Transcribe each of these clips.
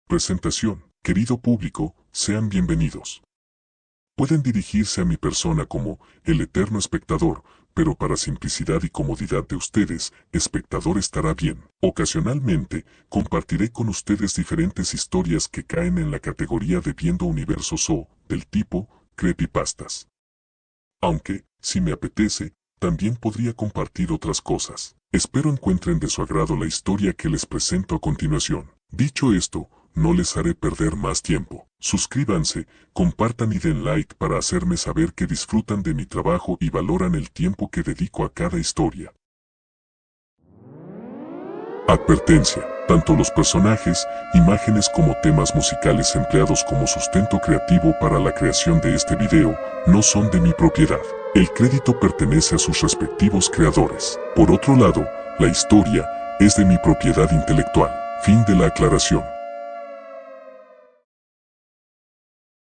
Presentación. Querido público, sean bienvenidos. Pueden dirigirse a mi persona como el eterno espectador, pero para simplicidad y comodidad de ustedes, espectador estará bien. Ocasionalmente, compartiré con ustedes diferentes historias que caen en la categoría de viendo universos o, del tipo, creepypastas. Aunque, si me apetece, también podría compartir otras cosas. Espero encuentren de su agrado la historia que les presento a continuación. Dicho esto, no les haré perder más tiempo. Suscríbanse, compartan y den like para hacerme saber que disfrutan de mi trabajo y valoran el tiempo que dedico a cada historia. Advertencia. Tanto los personajes, imágenes como temas musicales empleados como sustento creativo para la creación de este video, no son de mi propiedad. El crédito pertenece a sus respectivos creadores. Por otro lado, la historia es de mi propiedad intelectual. Fin de la aclaración.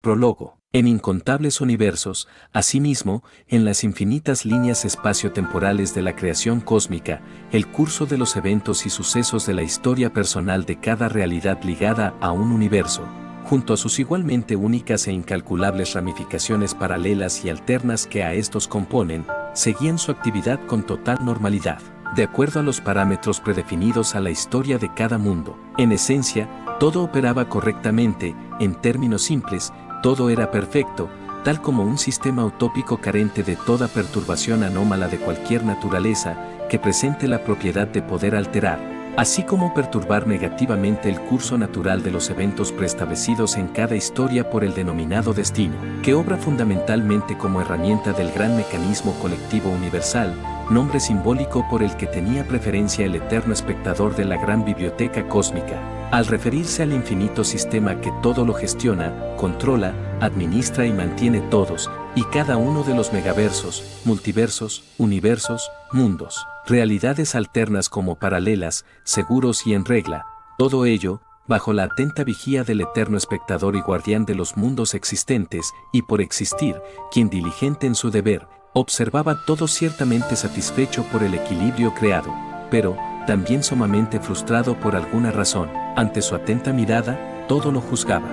Prólogo. En incontables universos, asimismo, en las infinitas líneas espaciotemporales de la creación cósmica, el curso de los eventos y sucesos de la historia personal de cada realidad ligada a un universo, junto a sus igualmente únicas e incalculables ramificaciones paralelas y alternas que a estos componen, seguían su actividad con total normalidad, de acuerdo a los parámetros predefinidos a la historia de cada mundo. En esencia, todo operaba correctamente, en términos simples, todo era perfecto, tal como un sistema utópico carente de toda perturbación anómala de cualquier naturaleza que presente la propiedad de poder alterar, así como perturbar negativamente el curso natural de los eventos preestablecidos en cada historia por el denominado destino, que obra fundamentalmente como herramienta del gran mecanismo colectivo universal, nombre simbólico por el que tenía preferencia el eterno espectador de la gran biblioteca cósmica, al referirse al infinito sistema que todo lo gestiona, controla, administra y mantiene todos y cada uno de los megaversos, multiversos, universos, mundos, realidades alternas como paralelas, seguros y en regla, todo ello, bajo la atenta vigía del eterno espectador y guardián de los mundos existentes, y por existir, quien diligente en su deber, observaba todo ciertamente satisfecho por el equilibrio creado, pero también sumamente frustrado por alguna razón. Ante su atenta mirada, todo lo juzgaba.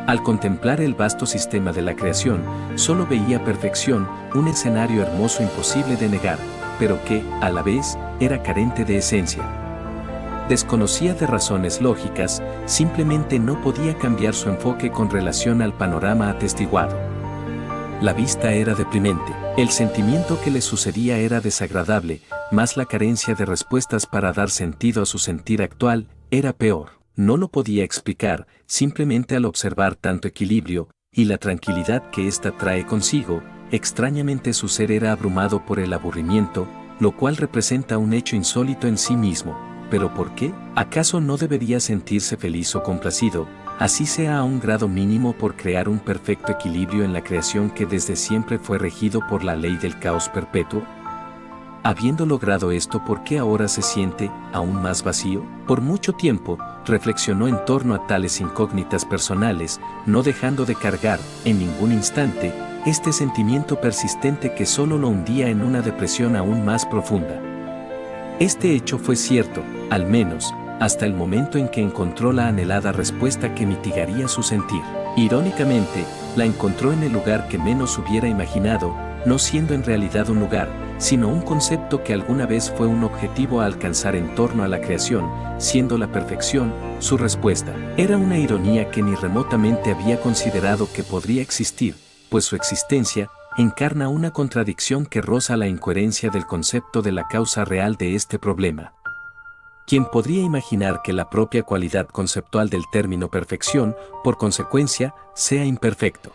Al contemplar el vasto sistema de la creación, solo veía perfección, un escenario hermoso imposible de negar, pero que, a la vez, era carente de esencia. Desconocía de razones lógicas, simplemente no podía cambiar su enfoque con relación al panorama atestiguado. La vista era deprimente, el sentimiento que le sucedía era desagradable, más la carencia de respuestas para dar sentido a su sentir actual, era peor. No lo podía explicar, simplemente al observar tanto equilibrio, y la tranquilidad que ésta trae consigo, extrañamente su ser era abrumado por el aburrimiento, lo cual representa un hecho insólito en sí mismo. ¿Pero por qué? ¿Acaso no debería sentirse feliz o complacido, así sea a un grado mínimo por crear un perfecto equilibrio en la creación que desde siempre fue regido por la ley del caos perpetuo? Habiendo logrado esto, ¿por qué ahora se siente aún más vacío? Por mucho tiempo, reflexionó en torno a tales incógnitas personales, no dejando de cargar, en ningún instante, este sentimiento persistente que solo lo hundía en una depresión aún más profunda. Este hecho fue cierto, al menos, hasta el momento en que encontró la anhelada respuesta que mitigaría su sentir. Irónicamente, la encontró en el lugar que menos hubiera imaginado, no siendo en realidad un lugar, sino un concepto que alguna vez fue un objetivo a alcanzar en torno a la creación, siendo la perfección su respuesta. Era una ironía que ni remotamente había considerado que podría existir, pues su existencia encarna una contradicción que roza la incoherencia del concepto de la causa real de este problema. ¿Quién podría imaginar que la propia cualidad conceptual del término perfección, por consecuencia, sea imperfecto?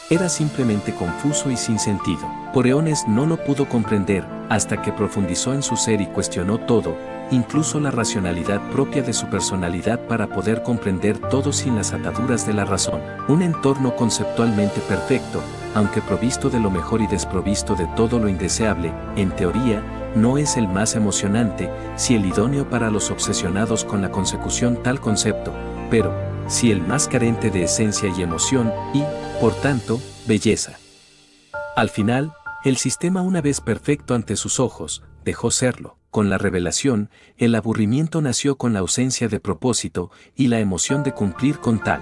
Era simplemente confuso y sin sentido. Por eones no lo pudo comprender, hasta que profundizó en su ser y cuestionó todo, incluso la racionalidad propia de su personalidad para poder comprender todo sin las ataduras de la razón. Un entorno conceptualmente perfecto, aunque provisto de lo mejor y desprovisto de todo lo indeseable, en teoría, no es el más emocionante, si el idóneo para los obsesionados con la consecución tal concepto, pero, si el más carente de esencia y emoción y, por tanto, belleza. Al final, El sistema, una vez perfecto ante sus ojos, dejó serlo. Con la revelación, el aburrimiento nació con la ausencia de propósito y la emoción de cumplir con tal.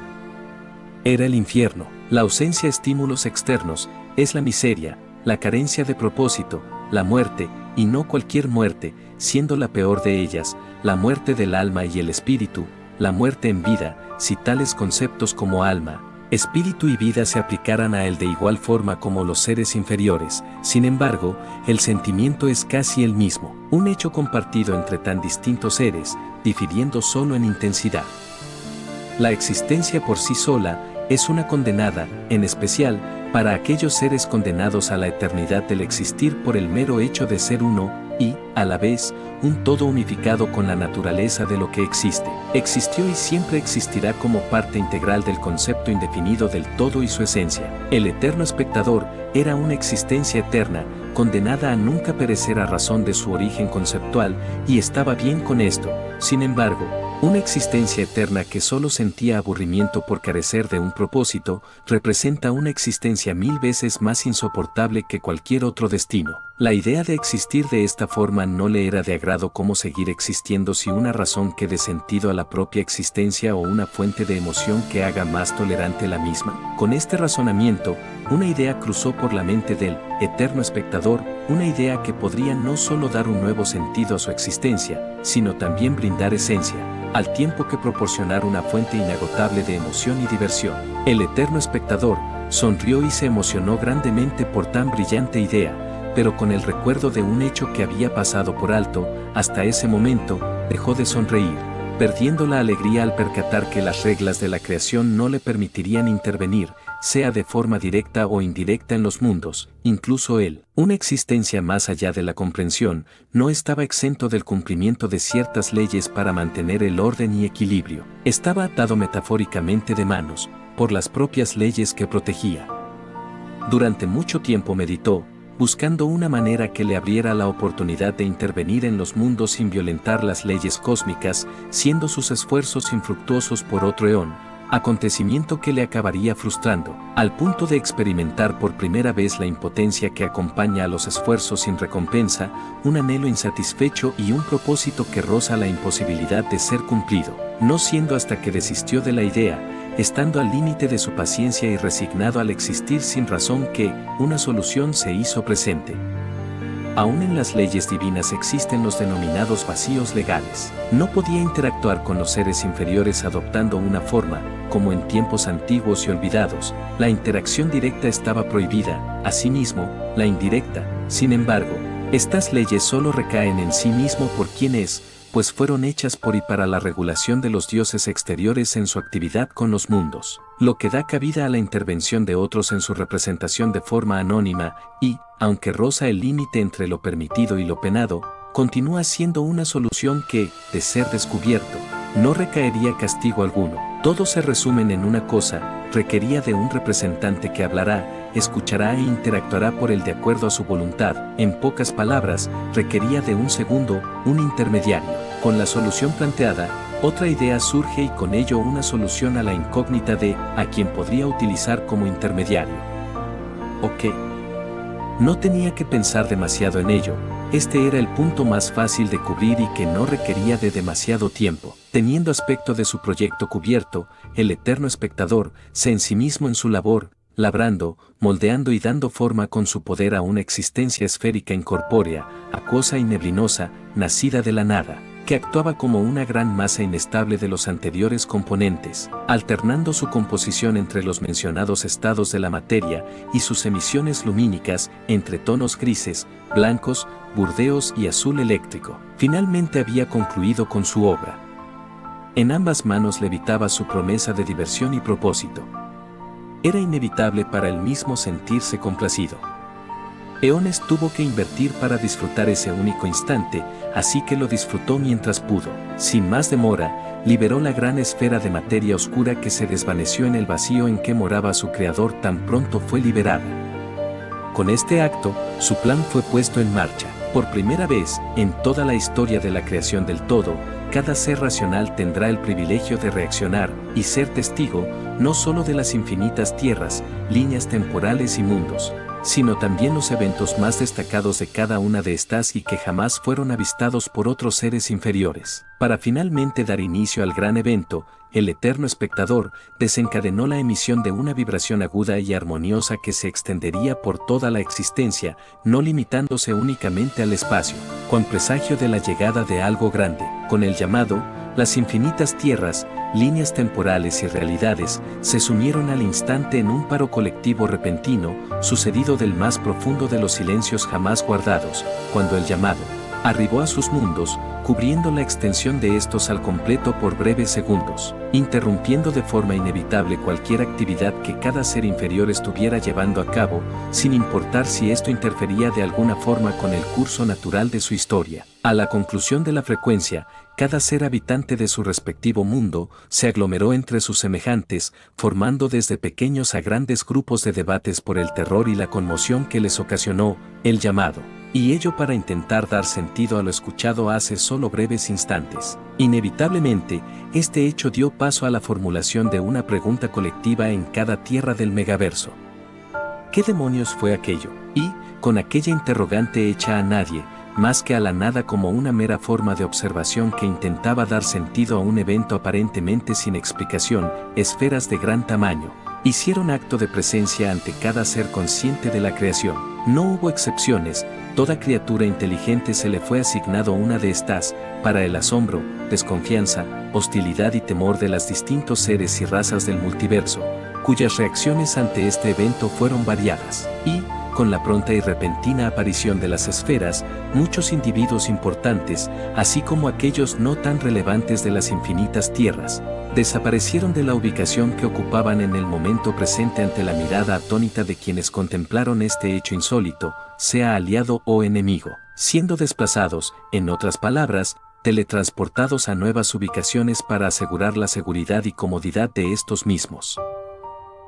Era el infierno. La ausencia de estímulos externos es la miseria, la carencia de propósito, la muerte, y no cualquier muerte, siendo la peor de ellas, la muerte del alma y el espíritu, la muerte en vida, si tales conceptos como alma, espíritu y vida se aplicaran a él de igual forma como los seres inferiores. Sin embargo, el sentimiento es casi el mismo, un hecho compartido entre tan distintos seres, difiriendo solo en intensidad. La existencia por sí sola es una condenada, en especial, para aquellos seres condenados a la eternidad del existir por el mero hecho de ser uno, y, a la vez, un todo unificado con la naturaleza de lo que existe. Existió y siempre existirá como parte integral del concepto indefinido del todo y su esencia. El eterno espectador era una existencia eterna, condenada a nunca perecer a razón de su origen conceptual, y estaba bien con esto. Sin embargo, una existencia eterna que solo sentía aburrimiento por carecer de un propósito, representa una existencia 1000 veces más insoportable que cualquier otro destino. La idea de existir de esta forma no le era de agrado. ¿Cómo seguir existiendo sin una razón que dé sentido a la propia existencia o una fuente de emoción que haga más tolerante la misma? Con este razonamiento, una idea cruzó por la mente del eterno espectador, una idea que podría no solo dar un nuevo sentido a su existencia, sino también brindar esencia, al tiempo que proporcionar una fuente inagotable de emoción y diversión. El eterno espectador sonrió y se emocionó grandemente por tan brillante idea, pero con el recuerdo de un hecho que había pasado por alto, hasta ese momento, dejó de sonreír, perdiendo la alegría al percatar que las reglas de la creación no le permitirían intervenir, sea de forma directa o indirecta en los mundos. Incluso él, una existencia más allá de la comprensión, no estaba exento del cumplimiento de ciertas leyes para mantener el orden y equilibrio. Estaba atado metafóricamente de manos, por las propias leyes que protegía. Durante mucho tiempo meditó, buscando una manera que le abriera la oportunidad de intervenir en los mundos sin violentar las leyes cósmicas, siendo sus esfuerzos infructuosos por otro eón, acontecimiento que le acabaría frustrando, al punto de experimentar por primera vez la impotencia que acompaña a los esfuerzos sin recompensa, un anhelo insatisfecho y un propósito que roza la imposibilidad de ser cumplido, no siendo hasta que desistió de la idea, estando al límite de su paciencia y resignado al existir sin razón, que una solución se hizo presente. Aún en las leyes divinas existen los denominados vacíos legales. No podía interactuar con los seres inferiores adoptando una forma, como en tiempos antiguos y olvidados. La interacción directa estaba prohibida, asimismo, la indirecta. Sin embargo, estas leyes solo recaen en sí mismo por quien es, pues fueron hechas por y para la regulación de los dioses exteriores en su actividad con los mundos, lo que da cabida a la intervención de otros en su representación de forma anónima, y, aunque roza el límite entre lo permitido y lo penado, continúa siendo una solución que, de ser descubierto, no recaería castigo alguno. Todos se resumen en una cosa: requería de un representante que hablará, escuchará e interactuará por él de acuerdo a su voluntad. En pocas palabras, requería de un segundo, un intermediario. Con la solución planteada, otra idea surge y con ello una solución a la incógnita de a quien podría utilizar como intermediario. ¿O qué? No tenía que pensar demasiado en ello. Este era el punto más fácil de cubrir y que no requería de demasiado tiempo. Teniendo aspecto de su proyecto cubierto, el eterno espectador se ensimismó en su labor, labrando, moldeando y dando forma con su poder a una existencia esférica incorpórea, acuosa y neblinosa, nacida de la nada, que actuaba como una gran masa inestable de los anteriores componentes, alternando su composición entre los mencionados estados de la materia y sus emisiones lumínicas entre tonos grises, blancos, burdeos y azul eléctrico. Finalmente había concluido con su obra. En ambas manos levitaba su promesa de diversión y propósito. Era inevitable para él mismo sentirse complacido. Eones tuvo que invertir para disfrutar ese único instante, así que lo disfrutó mientras pudo. Sin más demora, liberó la gran esfera de materia oscura que se desvaneció en el vacío en que moraba su creador tan pronto fue liberada. Con este acto, su plan fue puesto en marcha. Por primera vez, en toda la historia de la creación del todo, cada ser racional tendrá el privilegio de reaccionar y ser testigo, no solo de las infinitas tierras, líneas temporales y mundos, sino también los eventos más destacados de cada una de estas y que jamás fueron avistados por otros seres inferiores. Para finalmente dar inicio al gran evento, el eterno espectador desencadenó la emisión de una vibración aguda y armoniosa que se extendería por toda la existencia, no limitándose únicamente al espacio, con presagio de la llegada de algo grande, con el llamado, las infinitas tierras, líneas temporales y realidades, se sumieron al instante en un paro colectivo repentino, sucedido del más profundo de los silencios jamás guardados, cuando el llamado arribó a sus mundos, cubriendo la extensión de estos al completo por breves segundos, interrumpiendo de forma inevitable cualquier actividad que cada ser inferior estuviera llevando a cabo, sin importar si esto interfería de alguna forma con el curso natural de su historia. A la conclusión de la frecuencia, cada ser habitante de su respectivo mundo se aglomeró entre sus semejantes, formando desde pequeños a grandes grupos de debates por el terror y la conmoción que les ocasionó el llamado. Y ello para intentar dar sentido a lo escuchado hace solo breves instantes. Inevitablemente, este hecho dio paso a la formulación de una pregunta colectiva en cada tierra del megaverso. ¿Qué demonios fue aquello? Y, con aquella interrogante hecha a nadie, más que a la nada como una mera forma de observación que intentaba dar sentido a un evento aparentemente sin explicación, esferas de gran tamaño hicieron acto de presencia ante cada ser consciente de la creación. No hubo excepciones, toda criatura inteligente se le fue asignado una de estas, para el asombro, desconfianza, hostilidad y temor de las distintos seres y razas del multiverso, cuyas reacciones ante este evento fueron variadas, y, con la pronta y repentina aparición de las esferas, muchos individuos importantes, así como aquellos no tan relevantes de las infinitas tierras, desaparecieron de la ubicación que ocupaban en el momento presente ante la mirada atónita de quienes contemplaron este hecho insólito, sea aliado o enemigo, siendo desplazados, en otras palabras, teletransportados a nuevas ubicaciones para asegurar la seguridad y comodidad de estos mismos.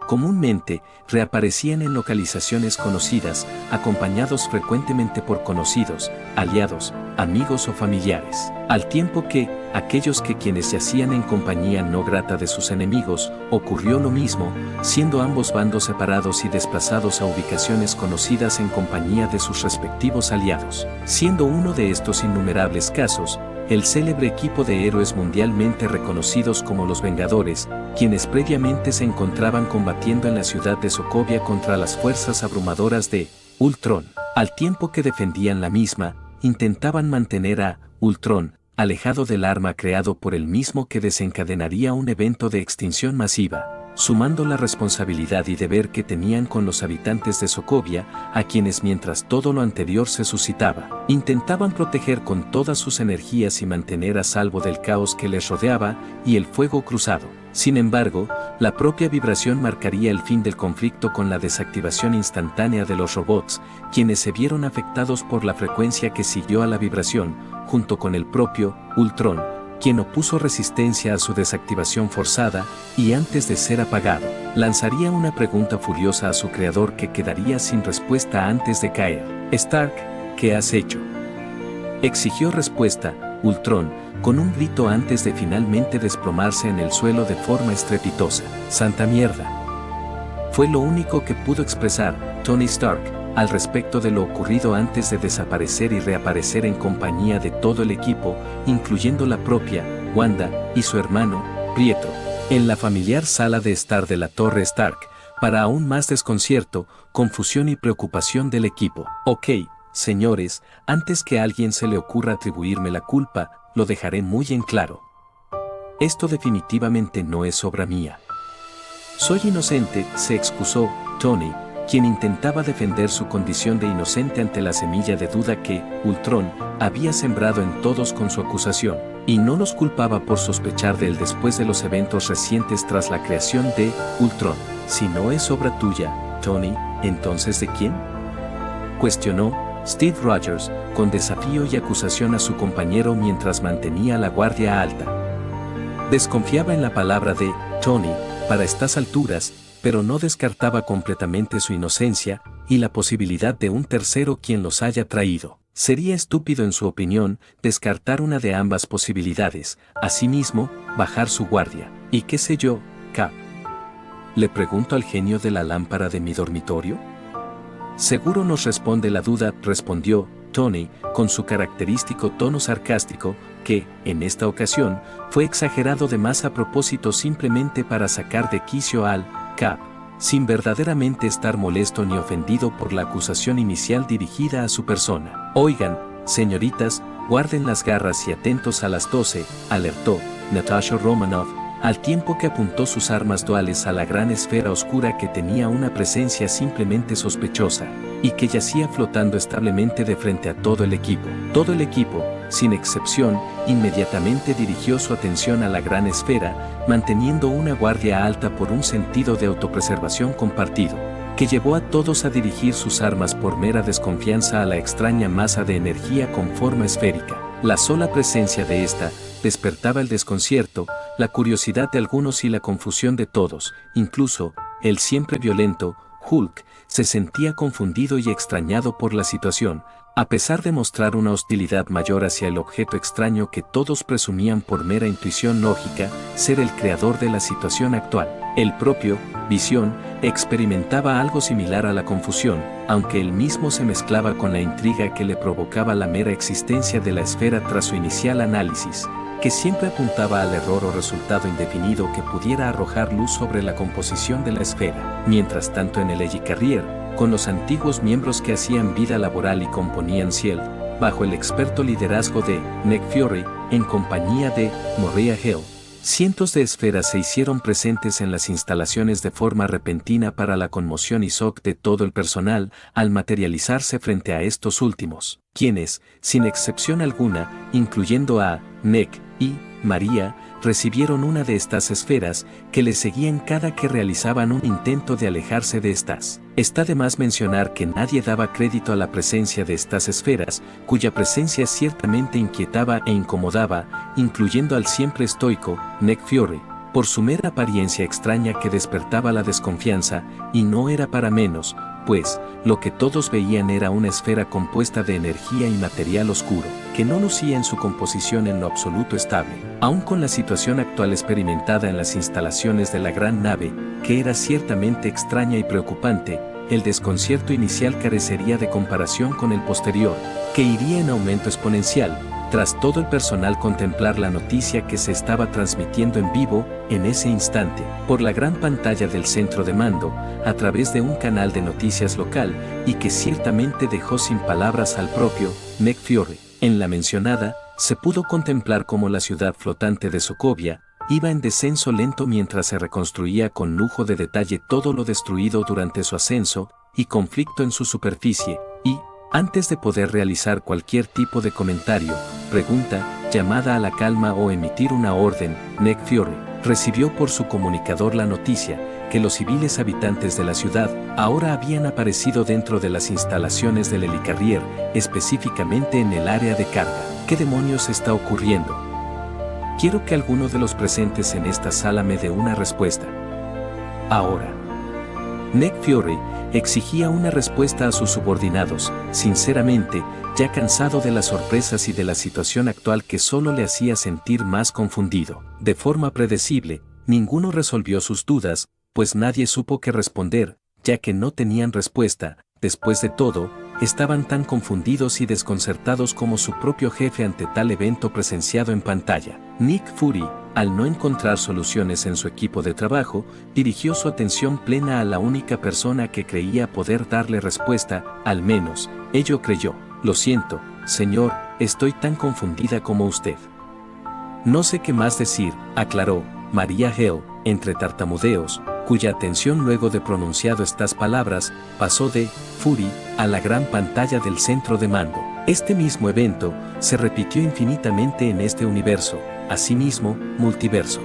Comúnmente, reaparecían en localizaciones conocidas, acompañados frecuentemente por conocidos, aliados, amigos o familiares, al tiempo que, aquellos quienes yacían en compañía no grata de sus enemigos, ocurrió lo mismo, siendo ambos bandos separados y desplazados a ubicaciones conocidas en compañía de sus respectivos aliados, siendo uno de estos innumerables casos, el célebre equipo de héroes mundialmente reconocidos como los Vengadores, quienes previamente se encontraban combatiendo en la ciudad de Sokovia contra las fuerzas abrumadoras de Ultron. Al tiempo que defendían la misma, intentaban mantener a Ultron alejado del arma creado por él mismo que desencadenaría un evento de extinción masiva, sumando la responsabilidad y deber que tenían con los habitantes de Sokovia, a quienes mientras todo lo anterior se suscitaba, intentaban proteger con todas sus energías y mantener a salvo del caos que les rodeaba y el fuego cruzado. Sin embargo, la propia vibración marcaría el fin del conflicto con la desactivación instantánea de los robots, quienes se vieron afectados por la frecuencia que siguió a la vibración, junto con el propio Ultron, quien opuso resistencia a su desactivación forzada y antes de ser apagado, lanzaría una pregunta furiosa a su creador que quedaría sin respuesta antes de caer. Stark, ¿qué has hecho?, exigió respuesta, Ultron, con un grito antes de finalmente desplomarse en el suelo de forma estrepitosa. ¡Santa mierda! Fue lo único que pudo expresar Tony Stark al respecto de lo ocurrido antes de desaparecer y reaparecer en compañía de todo el equipo, incluyendo la propia Wanda y su hermano, Pietro, en la familiar sala de estar de la Torre Stark, para aún más desconcierto, confusión y preocupación del equipo. Ok, señores, antes que a alguien se le ocurra atribuirme la culpa, lo dejaré muy en claro. Esto definitivamente no es obra mía. Soy inocente, se excusó Tony, quien intentaba defender su condición de inocente ante la semilla de duda que Ultron había sembrado en todos con su acusación, y no los culpaba por sospechar de él después de los eventos recientes tras la creación de Ultron. Si no es obra tuya, Tony, ¿entonces de quién?, cuestionó Steve Rogers, con desafío y acusación a su compañero mientras mantenía la guardia alta. Desconfiaba en la palabra de Tony para estas alturas, pero no descartaba completamente su inocencia y la posibilidad de un tercero quien los haya traído. Sería estúpido en su opinión descartar una de ambas posibilidades, asimismo, bajar su guardia. ¿Y qué sé yo, Cap?, le pregunto al genio de la lámpara de mi dormitorio. Seguro nos responde la duda, respondió Tony, con su característico tono sarcástico, que, en esta ocasión, fue exagerado de más a propósito simplemente para sacar de quicio al Cap, sin verdaderamente estar molesto ni ofendido por la acusación inicial dirigida a su persona. Oigan, señoritas, guarden las garras y atentos a las 12, alertó Natasha Romanoff, al tiempo que apuntó sus armas duales a la gran esfera oscura que tenía una presencia simplemente sospechosa, y que yacía flotando establemente de frente a todo el equipo. Todo el equipo, sin excepción, inmediatamente dirigió su atención a la gran esfera, manteniendo una guardia alta por un sentido de autopreservación compartido, que llevó a todos a dirigir sus armas por mera desconfianza a la extraña masa de energía con forma esférica. La sola presencia de esta despertaba el desconcierto, la curiosidad de algunos y la confusión de todos, incluso el siempre violento Hulk se sentía confundido y extrañado por la situación, a pesar de mostrar una hostilidad mayor hacia el objeto extraño que todos presumían por mera intuición lógica ser el creador de la situación actual. El propio Visión experimentaba algo similar a la confusión, aunque él mismo se mezclaba con la intriga que le provocaba la mera existencia de la esfera tras su inicial análisis, que siempre apuntaba al error o resultado indefinido que pudiera arrojar luz sobre la composición de la esfera. Mientras tanto en el Helicarrier, con los antiguos miembros que hacían vida laboral y componían Ciel, bajo el experto liderazgo de Nick Fury, en compañía de Maria Hill, cientos de esferas se hicieron presentes en las instalaciones de forma repentina para la conmoción y shock de todo el personal al materializarse frente a estos últimos, quienes, sin excepción alguna, incluyendo a Nick y María, recibieron una de estas esferas que les seguían cada que realizaban un intento de alejarse de estas. Está de más mencionar que nadie daba crédito a la presencia de estas esferas, cuya presencia ciertamente inquietaba e incomodaba, incluyendo al siempre estoico Nick Fury, por su mera apariencia extraña que despertaba la desconfianza, y no era para menos, pues, lo que todos veían era una esfera compuesta de energía y material oscuro, que no lucía en su composición en lo absoluto estable. Aun con la situación actual experimentada en las instalaciones de la gran nave, que era ciertamente extraña y preocupante, el desconcierto inicial carecería de comparación con el posterior, que iría en aumento exponencial, tras todo el personal contemplar la noticia que se estaba transmitiendo en vivo, en ese instante, por la gran pantalla del centro de mando, a través de un canal de noticias local, y que ciertamente dejó sin palabras al propio Nick Fury. En la mencionada, se pudo contemplar cómo la ciudad flotante de Sokovia iba en descenso lento mientras se reconstruía con lujo de detalle todo lo destruido durante su ascenso y conflicto en su superficie, y, antes de poder realizar cualquier tipo de comentario, pregunta, llamada a la calma o emitir una orden, Nick Fury recibió por su comunicador la noticia que los civiles habitantes de la ciudad ahora habían aparecido dentro de las instalaciones del Helicarrier, específicamente en el área de carga. ¿Qué demonios está ocurriendo? Quiero que alguno de los presentes en esta sala me dé una respuesta. Ahora. Nick Fury exigía una respuesta a sus subordinados, sinceramente, ya cansado de las sorpresas y de la situación actual que solo le hacía sentir más confundido. De forma predecible, ninguno resolvió sus dudas, pues nadie supo qué responder, ya que no tenían respuesta. Después de todo, estaban tan confundidos y desconcertados como su propio jefe ante tal evento presenciado en pantalla. Nick Fury, al no encontrar soluciones en su equipo de trabajo, dirigió su atención plena a la única persona que creía poder darle respuesta, al menos, ello creyó. Lo siento, señor, estoy tan confundida como usted. No sé qué más decir, aclaró Maria Hill, entre tartamudeos, cuya atención luego de pronunciado estas palabras, pasó de Fury a la gran pantalla del centro de mando. Este mismo evento se repitió infinitamente en este universo, asimismo, multiverso.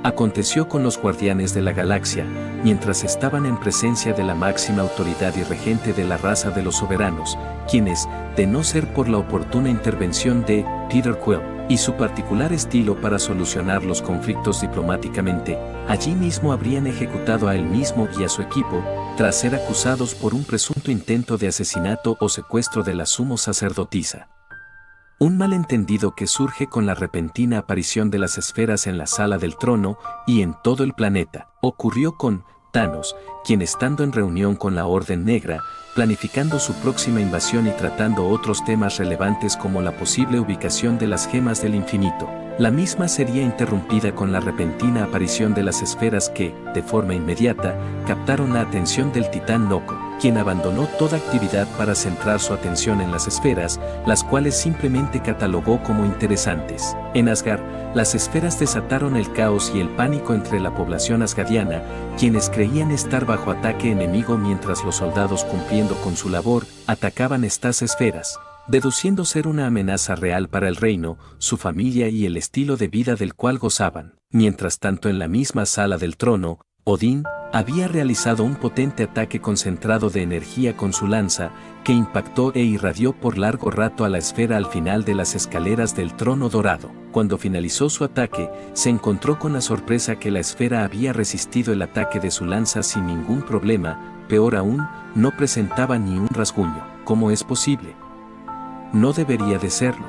Aconteció con los Guardianes de la Galaxia, mientras estaban en presencia de la máxima autoridad y regente de la raza de los soberanos, quienes, de no ser por la oportuna intervención de Peter Quill y su particular estilo para solucionar los conflictos diplomáticamente, allí mismo habrían ejecutado a él mismo y a su equipo, tras ser acusados por un presunto intento de asesinato o secuestro de la sumo sacerdotisa. Un malentendido que surge con la repentina aparición de las esferas en la sala del trono y en todo el planeta. Ocurrió con Thanos, quien estando en reunión con la Orden Negra, planificando su próxima invasión y tratando otros temas relevantes como la posible ubicación de las gemas del infinito. La misma sería interrumpida con la repentina aparición de las esferas que, de forma inmediata, captaron la atención del titán Loco, quien abandonó toda actividad para centrar su atención en las esferas, las cuales simplemente catalogó como interesantes. En Asgard, las esferas desataron el caos y el pánico entre la población asgardiana, quienes creían estar bajo ataque enemigo mientras los soldados cumpliendo con su labor, atacaban estas esferas, deduciendo ser una amenaza real para el reino, su familia y el estilo de vida del cual gozaban. Mientras tanto, en la misma sala del trono, Odín había realizado un potente ataque concentrado de energía con su lanza, que impactó e irradió por largo rato a la esfera al final de las escaleras del trono dorado. Cuando finalizó su ataque, se encontró con la sorpresa que la esfera había resistido el ataque de su lanza sin ningún problema, peor aún, no presentaba ni un rasguño. ¿Cómo es posible? No debería de serlo.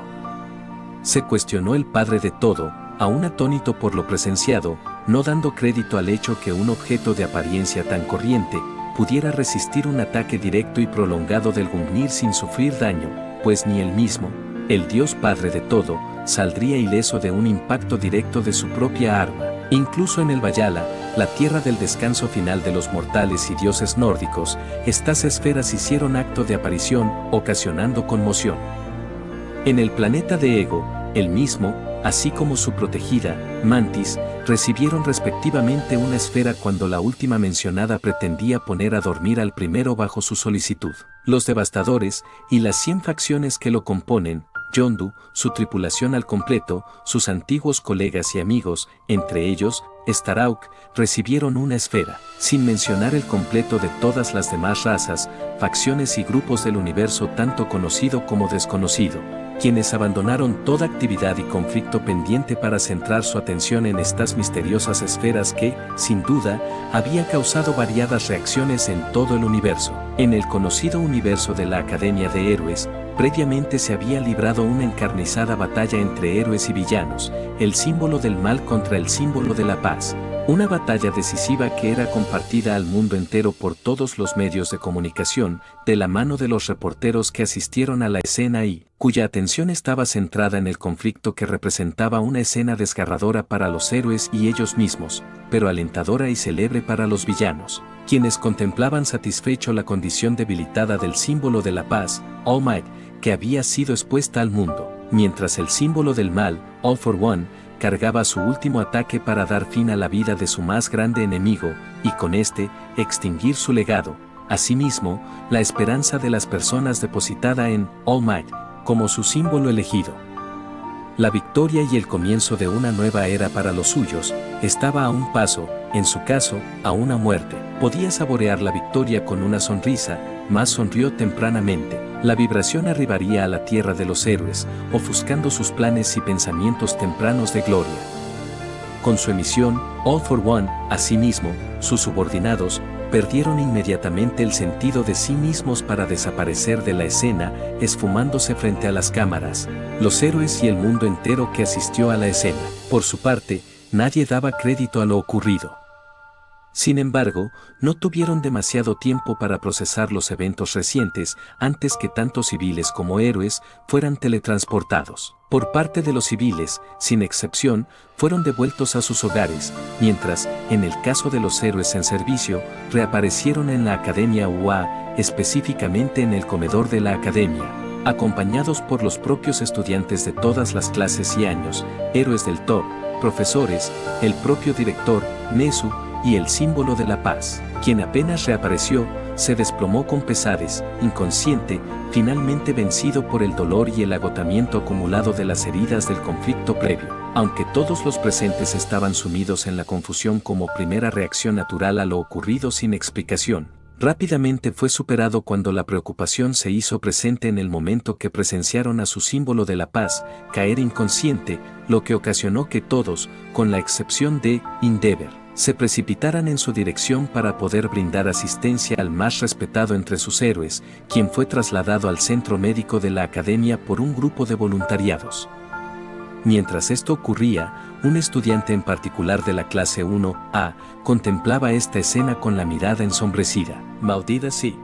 Se cuestionó el padre de todo, aún atónito por lo presenciado, no dando crédito al hecho que un objeto de apariencia tan corriente pudiera resistir un ataque directo y prolongado del Gungnir sin sufrir daño, pues ni él mismo, el Dios Padre de todo, saldría ileso de un impacto directo de su propia arma. Incluso en el Valhalla, la tierra del descanso final de los mortales y dioses nórdicos, estas esferas hicieron acto de aparición, ocasionando conmoción. En el planeta de Ego, el mismo, así como su protegida, Mantis, recibieron respectivamente una esfera cuando la última mencionada pretendía poner a dormir al primero bajo su solicitud. Los devastadores, y las 100 facciones que lo componen, Yondu, su tripulación al completo, sus antiguos colegas y amigos, entre ellos, Starhawk, recibieron una esfera, sin mencionar el completo de todas las demás razas, facciones y grupos del universo tanto conocido como desconocido, quienes abandonaron toda actividad y conflicto pendiente para centrar su atención en estas misteriosas esferas que, sin duda, había causado variadas reacciones en todo el universo. En el conocido universo de la Academia de Héroes, previamente se había librado una encarnizada batalla entre héroes y villanos, el símbolo del mal contra el símbolo de la paz. Una batalla decisiva que era compartida al mundo entero por todos los medios de comunicación, de la mano de los reporteros que asistieron a la escena y cuya atención estaba centrada en el conflicto que representaba una escena desgarradora para los héroes y ellos mismos, pero alentadora y célebre para los villanos, quienes contemplaban satisfecho la condición debilitada del símbolo de la paz, All Might, que había sido expuesta al mundo, mientras el símbolo del mal, All for One, cargaba su último ataque para dar fin a la vida de su más grande enemigo, y con este, extinguir su legado. Asimismo, la esperanza de las personas depositada en All Might, como su símbolo elegido. La victoria y el comienzo de una nueva era para los suyos, estaba a un paso, en su caso, a una muerte. Podía saborear la victoria con una sonrisa, mas sonrió tempranamente. La vibración arribaría a la tierra de los héroes, ofuscando sus planes y pensamientos tempranos de gloria. Con su emisión, All for One, asimismo, sus subordinados, perdieron inmediatamente el sentido de sí mismos para desaparecer de la escena, esfumándose frente a las cámaras, los héroes y el mundo entero que asistió a la escena. Por su parte, nadie daba crédito a lo ocurrido. Sin embargo, no tuvieron demasiado tiempo para procesar los eventos recientes antes que tanto civiles como héroes fueran teletransportados. Por parte de los civiles, sin excepción, fueron devueltos a sus hogares, mientras, en el caso de los héroes en servicio, reaparecieron en la Academia UA, específicamente en el comedor de la Academia, acompañados por los propios estudiantes de todas las clases y años, héroes del top, profesores, el propio director, Nezu, y el símbolo de la paz, quien apenas reapareció, se desplomó con pesadez, inconsciente, finalmente vencido por el dolor y el agotamiento acumulado de las heridas del conflicto previo. Aunque todos los presentes estaban sumidos en la confusión como primera reacción natural a lo ocurrido sin explicación, rápidamente fue superado cuando la preocupación se hizo presente en el momento que presenciaron a su símbolo de la paz caer inconsciente, lo que ocasionó que todos, con la excepción de Endeavor, se precipitaran en su dirección para poder brindar asistencia al más respetado entre sus héroes, quien fue trasladado al centro médico de la Academia por un grupo de voluntariados. Mientras esto ocurría, un estudiante en particular de la clase 1A contemplaba esta escena con la mirada ensombrecida. Maldita sí.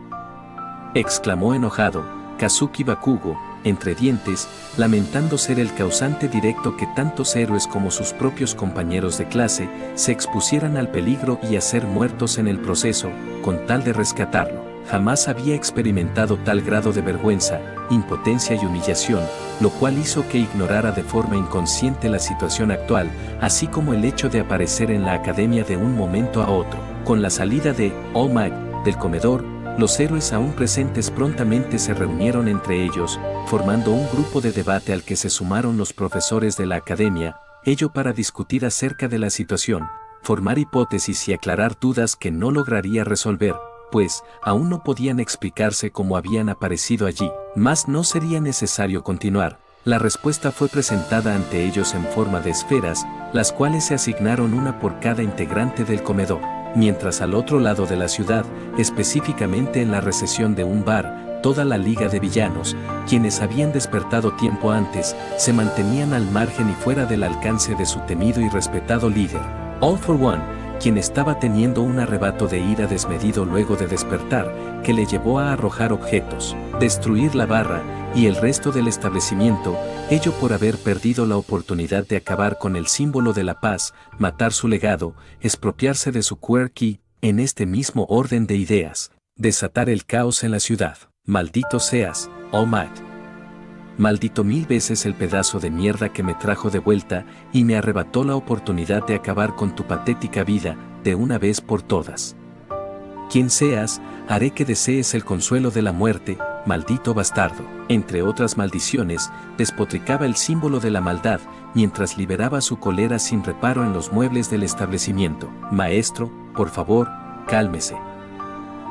exclamó enojado Kazuki Bakugo, entre dientes, lamentando ser el causante directo que tantos héroes como sus propios compañeros de clase se expusieran al peligro y a ser muertos en el proceso, con tal de rescatarlo. Jamás había experimentado tal grado de vergüenza, impotencia y humillación, lo cual hizo que ignorara de forma inconsciente la situación actual, así como el hecho de aparecer en la academia de un momento a otro. Con la salida de All Might del comedor, los héroes aún presentes prontamente se reunieron entre ellos, formando un grupo de debate al que se sumaron los profesores de la academia, ello para discutir acerca de la situación, formar hipótesis y aclarar dudas que no lograría resolver, pues aún no podían explicarse cómo habían aparecido allí, mas no sería necesario continuar. La respuesta fue presentada ante ellos en forma de esferas, las cuales se asignaron una por cada integrante del comedor. Mientras al otro lado de la ciudad, específicamente en la recesión de un bar, toda la liga de villanos, quienes habían despertado tiempo antes, se mantenían al margen y fuera del alcance de su temido y respetado líder, All for One, quien estaba teniendo un arrebato de ira desmedido luego de despertar, que le llevó a arrojar objetos, destruir la barra y el resto del establecimiento, ello por haber perdido la oportunidad de acabar con el símbolo de la paz, matar su legado, expropiarse de su quirky, en este mismo orden de ideas, desatar el caos en la ciudad. Maldito seas, All Might. Maldito 1000 veces el pedazo de mierda que me trajo de vuelta y me arrebató la oportunidad de acabar con tu patética vida, de una vez por todas. Quien seas, haré que desees el consuelo de la muerte, maldito bastardo. Entre otras maldiciones, despotricaba el símbolo de la maldad, mientras liberaba su cólera sin reparo en los muebles del establecimiento. Maestro, por favor, cálmese.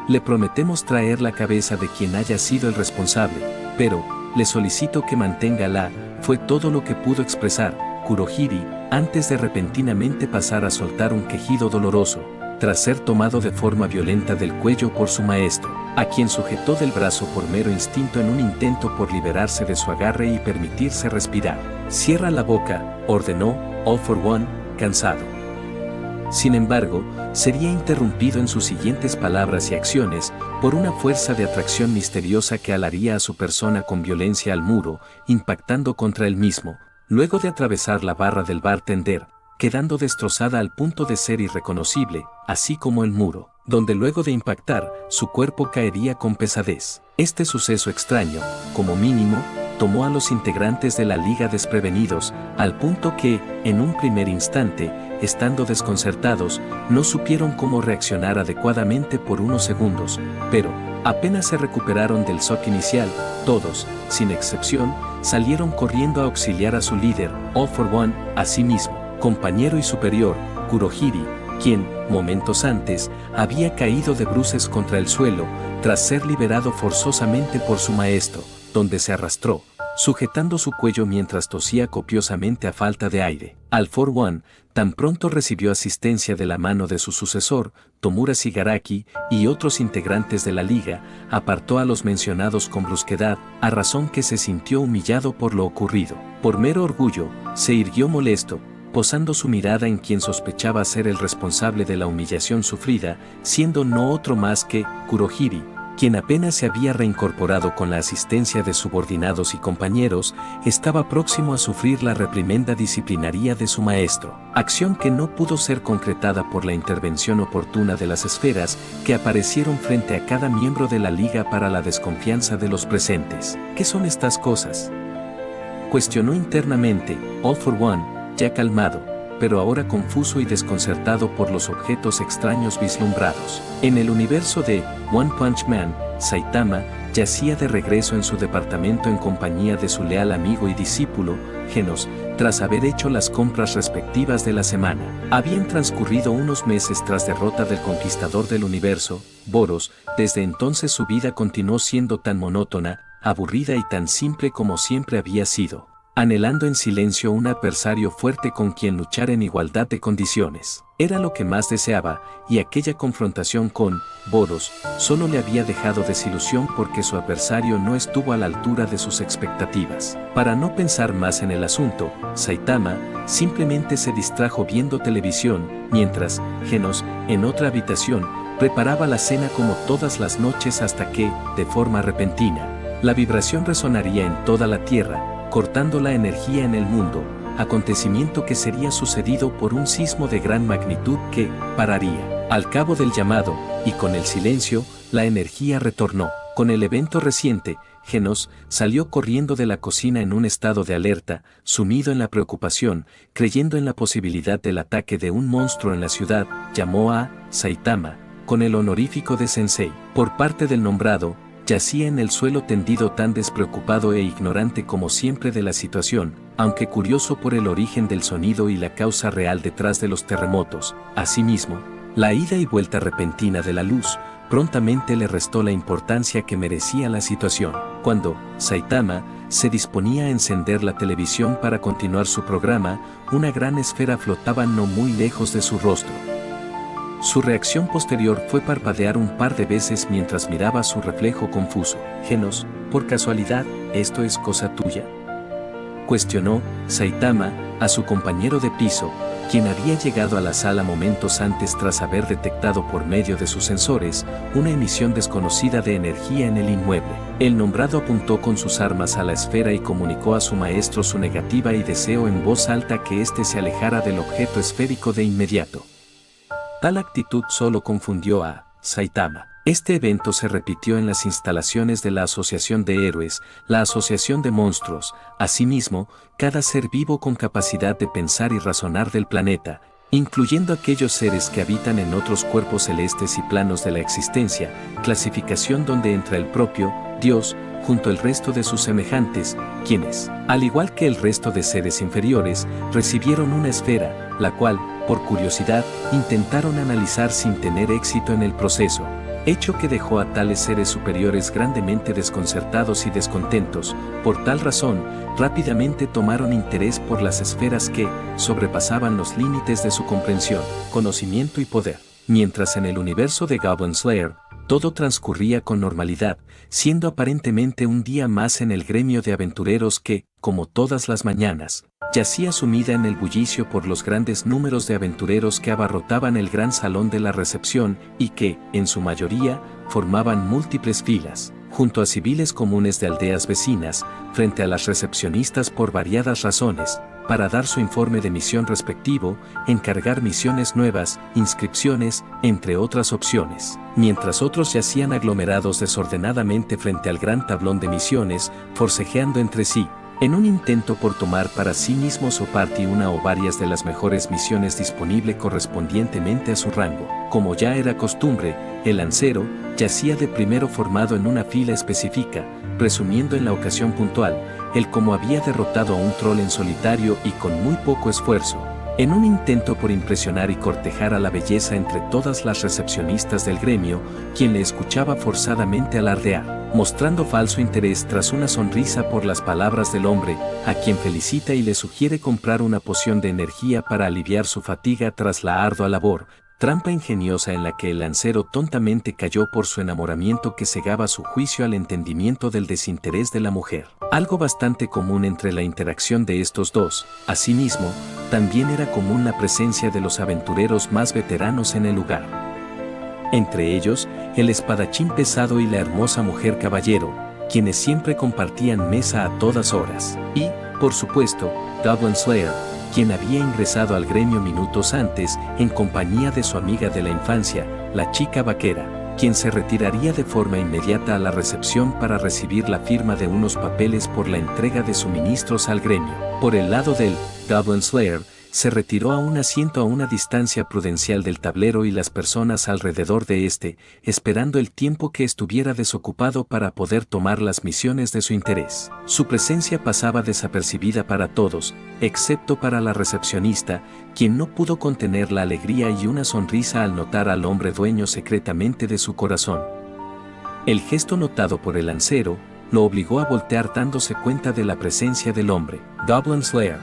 Le prometemos traer la cabeza de quien haya sido el responsable, pero le solicito que mantenga fue todo lo que pudo expresar Kurohiri, antes de repentinamente pasar a soltar un quejido doloroso, tras ser tomado de forma violenta del cuello por su maestro, a quien sujetó del brazo por mero instinto en un intento por liberarse de su agarre y permitirse respirar. Cierra la boca, ordenó All for One, cansado. Sin embargo, sería interrumpido en sus siguientes palabras y acciones por una fuerza de atracción misteriosa que alaría a su persona con violencia al muro, impactando contra él mismo, luego de atravesar la barra del bartender, quedando destrozada al punto de ser irreconocible, así como el muro, donde luego de impactar, su cuerpo caería con pesadez. Este suceso extraño, como mínimo, tomó a los integrantes de la liga desprevenidos, al punto que, en un primer instante, estando desconcertados, no supieron cómo reaccionar adecuadamente por unos segundos, pero, apenas se recuperaron del shock inicial, todos, sin excepción, salieron corriendo a auxiliar a su líder, All for One, a sí mismo, compañero y superior, Kurohiri, quien, momentos antes, había caído de bruces contra el suelo, tras ser liberado forzosamente por su maestro, donde se arrastró, sujetando su cuello mientras tosía copiosamente a falta de aire. All for One, tan pronto recibió asistencia de la mano de su sucesor, Tomura Shigaraki, y otros integrantes de la liga, apartó a los mencionados con brusquedad, a razón que se sintió humillado por lo ocurrido. Por mero orgullo, se irguió molesto, posando su mirada en quien sospechaba ser el responsable de la humillación sufrida, siendo no otro más que Kurohiri, quien apenas se había reincorporado con la asistencia de subordinados y compañeros, estaba próximo a sufrir la reprimenda disciplinaria de su maestro, acción que no pudo ser concretada por la intervención oportuna de las esferas que aparecieron frente a cada miembro de la liga para la desconfianza de los presentes. ¿Qué son estas cosas?, cuestionó internamente All for One, ya calmado, pero ahora confuso y desconcertado por los objetos extraños vislumbrados. En el universo de One Punch Man, Saitama yacía de regreso en su departamento en compañía de su leal amigo y discípulo, Genos, tras haber hecho las compras respectivas de la semana. Habían transcurrido unos meses tras derrota del conquistador del universo, Boros. Desde entonces su vida continuó siendo tan monótona, aburrida y tan simple como siempre había sido, anhelando en silencio un adversario fuerte con quien luchar en igualdad de condiciones. Era lo que más deseaba, y aquella confrontación con Boros solo le había dejado desilusión porque su adversario no estuvo a la altura de sus expectativas. Para no pensar más en el asunto, Saitama simplemente se distrajo viendo televisión, mientras Genos, en otra habitación, Preparaba la cena como todas las noches hasta que, de forma repentina, la vibración resonaría en toda la tierra, cortando la energía en el mundo, acontecimiento que sería sucedido por un sismo de gran magnitud que pararía. Al cabo del llamado, y con el silencio, la energía retornó. Con el evento reciente, Genos salió corriendo de la cocina en un estado de alerta, sumido en la preocupación, creyendo en la posibilidad del ataque de un monstruo en la ciudad. Llamó a Saitama, con el honorífico de Sensei. Por parte del nombrado, yacía en el suelo tendido tan despreocupado e ignorante como siempre de la situación, aunque curioso por el origen del sonido y la causa real detrás de los terremotos. Asimismo, la ida y vuelta repentina de la luz prontamente le restó la importancia que merecía la situación. Cuando Saitama se disponía a encender la televisión para continuar su programa, una gran esfera flotaba no muy lejos de su rostro. Su reacción posterior fue parpadear un par de veces mientras miraba su reflejo confuso. «Genos, por casualidad, ¿esto es cosa tuya?», cuestionó Saitama a su compañero de piso, quien había llegado a la sala momentos antes tras haber detectado por medio de sus sensores una emisión desconocida de energía en el inmueble. El nombrado apuntó con sus armas a la esfera y comunicó a su maestro su negativa y deseo en voz alta que éste se alejara del objeto esférico de inmediato. Tal actitud solo confundió a Saitama. Este evento se repitió en las instalaciones de la Asociación de Héroes, la Asociación de Monstruos. Asimismo, cada ser vivo con capacidad de pensar y razonar del planeta, incluyendo aquellos seres que habitan en otros cuerpos celestes y planos de la existencia, clasificación donde entra el propio Dios, junto al resto de sus semejantes, quienes, al igual que el resto de seres inferiores, recibieron una esfera, la cual, por curiosidad, intentaron analizar sin tener éxito en el proceso. Hecho que dejó a tales seres superiores grandemente desconcertados y descontentos. Por tal razón, rápidamente tomaron interés por las esferas que sobrepasaban los límites de su comprensión, conocimiento y poder. Mientras en el universo de Goblin Slayer, todo transcurría con normalidad, siendo aparentemente un día más en el gremio de aventureros que, como todas las mañanas, yacía sumida en el bullicio por los grandes números de aventureros que abarrotaban el gran salón de la recepción y que, en su mayoría, formaban múltiples filas, junto a civiles comunes de aldeas vecinas, frente a las recepcionistas por variadas razones, para dar su informe de misión respectivo, encargar misiones nuevas, inscripciones, entre otras opciones. Mientras otros yacían aglomerados desordenadamente frente al gran tablón de misiones, forcejeando entre sí, en un intento por tomar para sí mismos o parte una o varias de las mejores misiones disponibles correspondientemente a su rango. Como ya era costumbre, el lancero yacía de primero formado en una fila específica, presumiendo en la ocasión puntual, el cómo había derrotado a un troll en solitario y con muy poco esfuerzo, en un intento por impresionar y cortejar a la belleza entre todas las recepcionistas del gremio, quien le escuchaba forzadamente alardear, mostrando falso interés tras una sonrisa por las palabras del hombre, a quien felicita y le sugiere comprar una poción de energía para aliviar su fatiga tras la ardua labor, trampa ingeniosa en la que el lancero tontamente cayó por su enamoramiento que cegaba su juicio al entendimiento del desinterés de la mujer. Algo bastante común entre la interacción de estos dos. Asimismo, también era común la presencia de los aventureros más veteranos en el lugar. Entre ellos, el espadachín pesado y la hermosa mujer caballero, quienes siempre compartían mesa a todas horas. Y, por supuesto, Goblin Slayer, quien había ingresado al gremio minutos antes en compañía de su amiga de la infancia, la chica vaquera, quien se retiraría de forma inmediata a la recepción para recibir la firma de unos papeles por la entrega de suministros al gremio. Por el lado del Goblin Slayer, se retiró a un asiento a una distancia prudencial del tablero y las personas alrededor de este, esperando el tiempo que estuviera desocupado para poder tomar las misiones de su interés. Su presencia pasaba desapercibida para todos, excepto para la recepcionista, quien no pudo contener la alegría y una sonrisa al notar al hombre dueño secretamente de su corazón. El gesto notado por el lancero lo obligó a voltear dándose cuenta de la presencia del hombre. Goblin Slayer,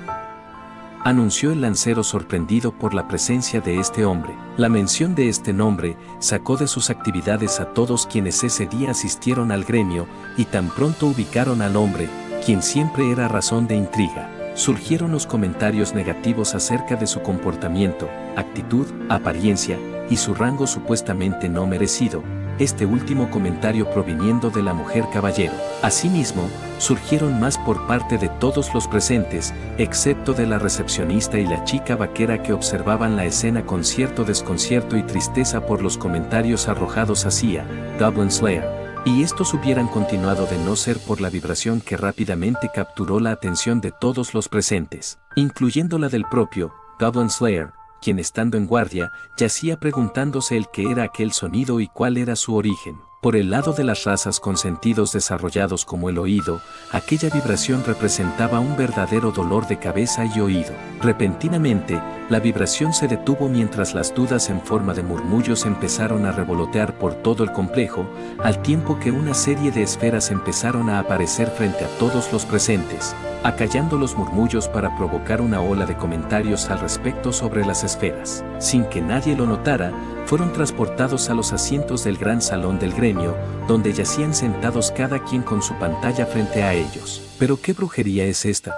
anunció el lancero sorprendido por la presencia de este hombre. La mención de este nombre sacó de sus actividades a todos quienes ese día asistieron al gremio y tan pronto ubicaron al hombre, quien siempre era razón de intriga. Surgieron los comentarios negativos acerca de su comportamiento, actitud, apariencia, y su rango supuestamente no merecido, este último comentario proviniendo de la mujer caballero. Asimismo, surgieron más por parte de todos los presentes, excepto de la recepcionista y la chica vaquera que observaban la escena con cierto desconcierto y tristeza por los comentarios arrojados hacia Goblin Slayer. Y estos hubieran continuado de no ser por la vibración que rápidamente capturó la atención de todos los presentes, incluyendo la del propio Goblin Slayer, quien estando en guardia, yacía preguntándose el qué era aquel sonido y cuál era su origen. Por el lado de las razas con sentidos desarrollados como el oído, aquella vibración representaba un verdadero dolor de cabeza y oído. Repentinamente, la vibración se detuvo mientras las dudas en forma de murmullos empezaron a revolotear por todo el complejo, al tiempo que una serie de esferas empezaron a aparecer frente a todos los presentes, acallando los murmullos para provocar una ola de comentarios al respecto sobre las esferas. Sin que nadie lo notara, fueron transportados a los asientos del gran salón del gremio, donde yacían sentados cada quien con su pantalla frente a ellos. ¿Pero qué brujería es esta?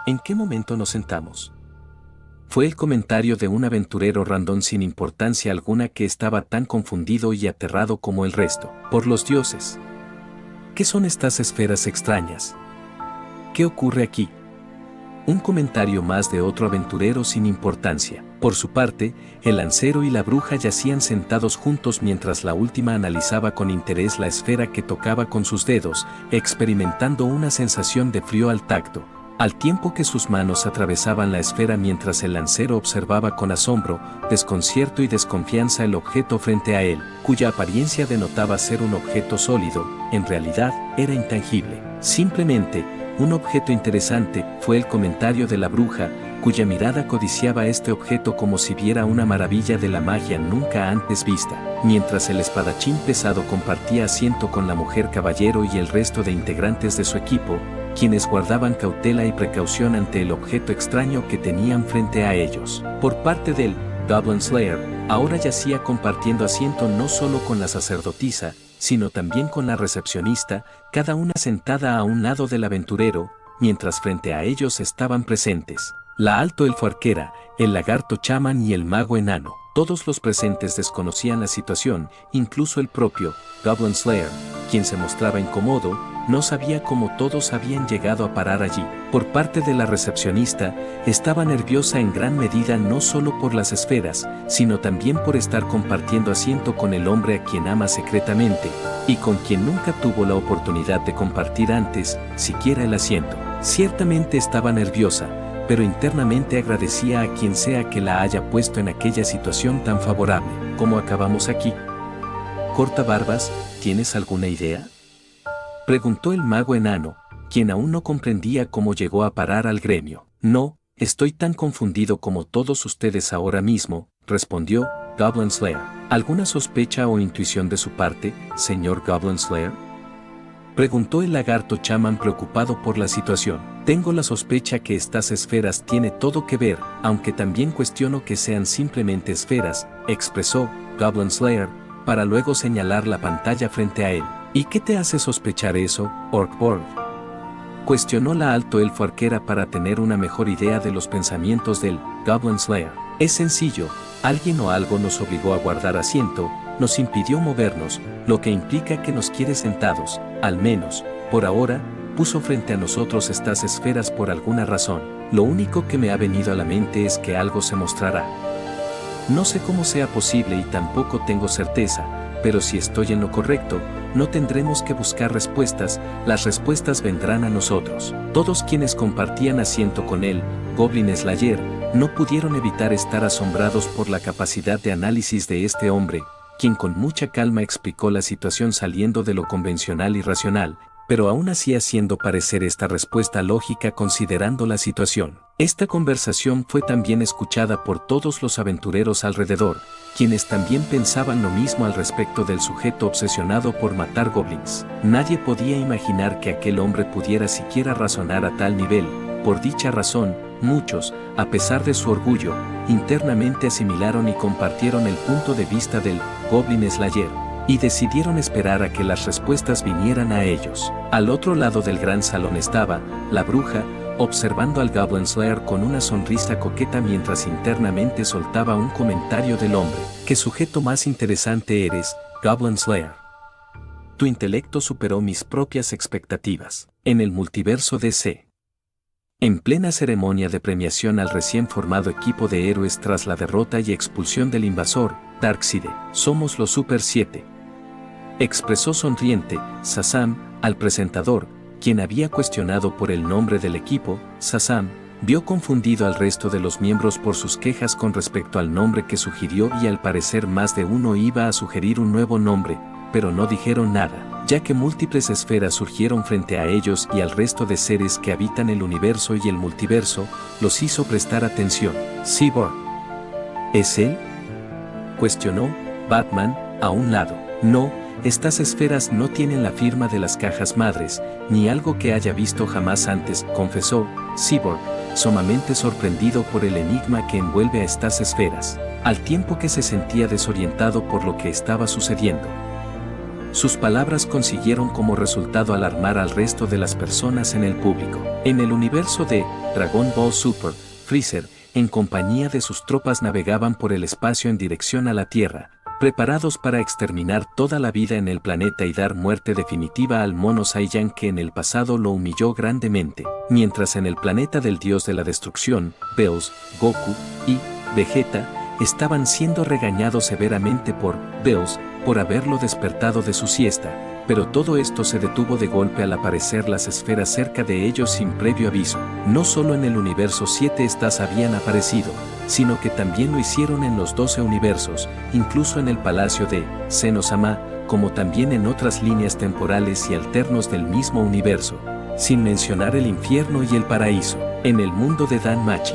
¿En qué momento nos sentamos? Fue el comentario de un aventurero random sin importancia alguna que estaba tan confundido y aterrado como el resto. Por los dioses. ¿Qué son estas esferas extrañas? ¿Qué ocurre aquí? Un comentario más de otro aventurero sin importancia. Por su parte, el lancero y la bruja yacían sentados juntos mientras la última analizaba con interés la esfera que tocaba con sus dedos, experimentando una sensación de frío al tacto, al tiempo que sus manos atravesaban la esfera mientras el lancero observaba con asombro, desconcierto y desconfianza el objeto frente a él, cuya apariencia denotaba ser un objeto sólido, en realidad era intangible. Simplemente, un objeto interesante, fue el comentario de la bruja, cuya mirada codiciaba este objeto como si viera una maravilla de la magia nunca antes vista, mientras el espadachín pesado compartía asiento con la mujer caballero y el resto de integrantes de su equipo, quienes guardaban cautela y precaución ante el objeto extraño que tenían frente a ellos. Por parte del Goblin Slayer, ahora yacía compartiendo asiento no solo con la sacerdotisa, sino también con la recepcionista, cada una sentada a un lado del aventurero, mientras frente a ellos estaban presentes la alto elfo arquera, el lagarto chamán y el mago enano. Todos los presentes desconocían la situación, incluso el propio Goblin Slayer, quien se mostraba incómodo, no sabía cómo todos habían llegado a parar allí. Por parte de la recepcionista, estaba nerviosa en gran medida no solo por las esferas, sino también por estar compartiendo asiento con el hombre a quien ama secretamente, y con quien nunca tuvo la oportunidad de compartir antes, siquiera el asiento. Ciertamente estaba nerviosa, pero internamente agradecía a quien sea que la haya puesto en aquella situación tan favorable. ¿Cómo acabamos aquí? Corta barbas, ¿tienes alguna idea? Preguntó el mago enano, quien aún no comprendía cómo llegó a parar al gremio. No, estoy tan confundido como todos ustedes ahora mismo, respondió Goblin Slayer. ¿Alguna sospecha o intuición de su parte, señor Goblin Slayer? Preguntó el lagarto chamán preocupado por la situación. Tengo la sospecha que estas esferas tienen todo que ver, aunque también cuestiono que sean simplemente esferas, expresó Goblin Slayer, para luego señalar la pantalla frente a él. ¿Y qué te hace sospechar eso, Orkborg? Cuestionó la alto elfo arquera para tener una mejor idea de los pensamientos del Goblin Slayer. Es sencillo, alguien o algo nos obligó a guardar asiento, nos impidió movernos, lo que implica que nos quiere sentados, al menos, por ahora, puso frente a nosotros estas esferas por alguna razón. Lo único que me ha venido a la mente es que algo se mostrará. No sé cómo sea posible y tampoco tengo certeza, pero si estoy en lo correcto, no tendremos que buscar respuestas, las respuestas vendrán a nosotros. Todos quienes compartían asiento con él, Goblin Slayer, no pudieron evitar estar asombrados por la capacidad de análisis de este hombre, quien con mucha calma explicó la situación saliendo de lo convencional y racional, pero aún así haciendo parecer esta respuesta lógica considerando la situación. Esta conversación fue también escuchada por todos los aventureros alrededor, quienes también pensaban lo mismo al respecto del sujeto obsesionado por matar goblins. Nadie podía imaginar que aquel hombre pudiera siquiera razonar a tal nivel. Por dicha razón, muchos, a pesar de su orgullo, internamente asimilaron y compartieron el punto de vista del Goblin Slayer, y decidieron esperar a que las respuestas vinieran a ellos. Al otro lado del gran salón estaba la bruja, observando al Goblin Slayer con una sonrisa coqueta mientras internamente soltaba un comentario del hombre. ¡Qué sujeto más interesante eres, Goblin Slayer! Tu intelecto superó mis propias expectativas. En el multiverso DC. En plena ceremonia de premiación al recién formado equipo de héroes tras la derrota y expulsión del invasor, Darkseid, somos los Super 7. Expresó sonriente, Shazam, al presentador, quien había cuestionado por el nombre del equipo. Shazam vio confundido al resto de los miembros por sus quejas con respecto al nombre que sugirió y al parecer más de uno iba a sugerir un nuevo nombre, pero no dijeron nada, ya que múltiples esferas surgieron frente a ellos y al resto de seres que habitan el universo y el multiverso, los hizo prestar atención. ¿Cyborg? ¿Es él?, cuestionó Batman, a un lado. No, estas esferas no tienen la firma de las cajas madres, ni algo que haya visto jamás antes, confesó Cyborg, sumamente sorprendido por el enigma que envuelve a estas esferas, al tiempo que se sentía desorientado por lo que estaba sucediendo. Sus palabras consiguieron como resultado alarmar al resto de las personas en el público. En el universo de Dragon Ball Super, Freezer, en compañía de sus tropas navegaban por el espacio en dirección a la Tierra, preparados para exterminar toda la vida en el planeta y dar muerte definitiva al mono Saiyan que en el pasado lo humilló grandemente, mientras en el planeta del dios de la destrucción, Beos, Goku y Vegeta estaban siendo regañados severamente por Beos por haberlo despertado de su siesta, pero todo esto se detuvo de golpe al aparecer las esferas cerca de ellos sin previo aviso. No solo en el universo 7 estas habían aparecido, sino que también lo hicieron en los 12 universos, incluso en el palacio de Zeno-sama, como también en otras líneas temporales y alternos del mismo universo, sin mencionar el infierno y el paraíso, en el mundo de Danmachi.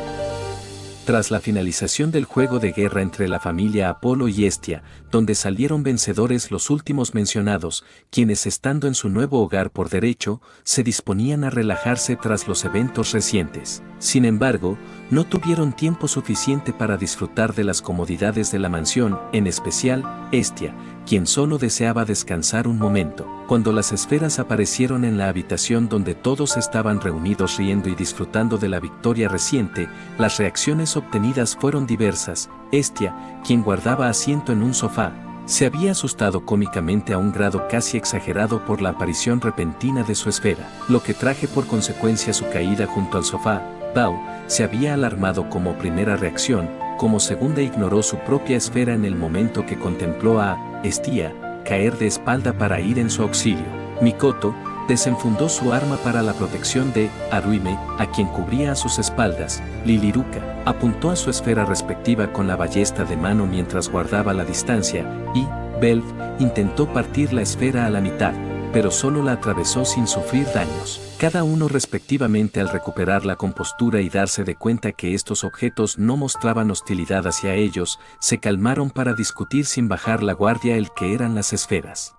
Tras la finalización del juego de guerra entre la familia Apolo y Hestia, donde salieron vencedores los últimos mencionados, quienes estando en su nuevo hogar por derecho, se disponían a relajarse tras los eventos recientes. Sin embargo, no tuvieron tiempo suficiente para disfrutar de las comodidades de la mansión, en especial, Hestia, quien solo deseaba descansar un momento. Cuando las esferas aparecieron en la habitación donde todos estaban reunidos riendo y disfrutando de la victoria reciente, las reacciones obtenidas fueron diversas. Hestia, quien guardaba asiento en un sofá, se había asustado cómicamente a un grado casi exagerado por la aparición repentina de su esfera, lo que traje por consecuencia su caída junto al sofá. Bao se había alarmado como primera reacción, como segunda ignoró su propia esfera en el momento que contempló a Hestia caer de espalda para ir en su auxilio. Mikoto desenfundó su arma para la protección de Haruime, a quien cubría a sus espaldas. Liliruka apuntó a su esfera respectiva con la ballesta de mano mientras guardaba la distancia, y Belf intentó partir la esfera a la mitad, pero solo la atravesó sin sufrir daños. Cada uno respectivamente al recuperar la compostura y darse de cuenta que estos objetos no mostraban hostilidad hacia ellos, se calmaron para discutir sin bajar la guardia el que eran las esferas.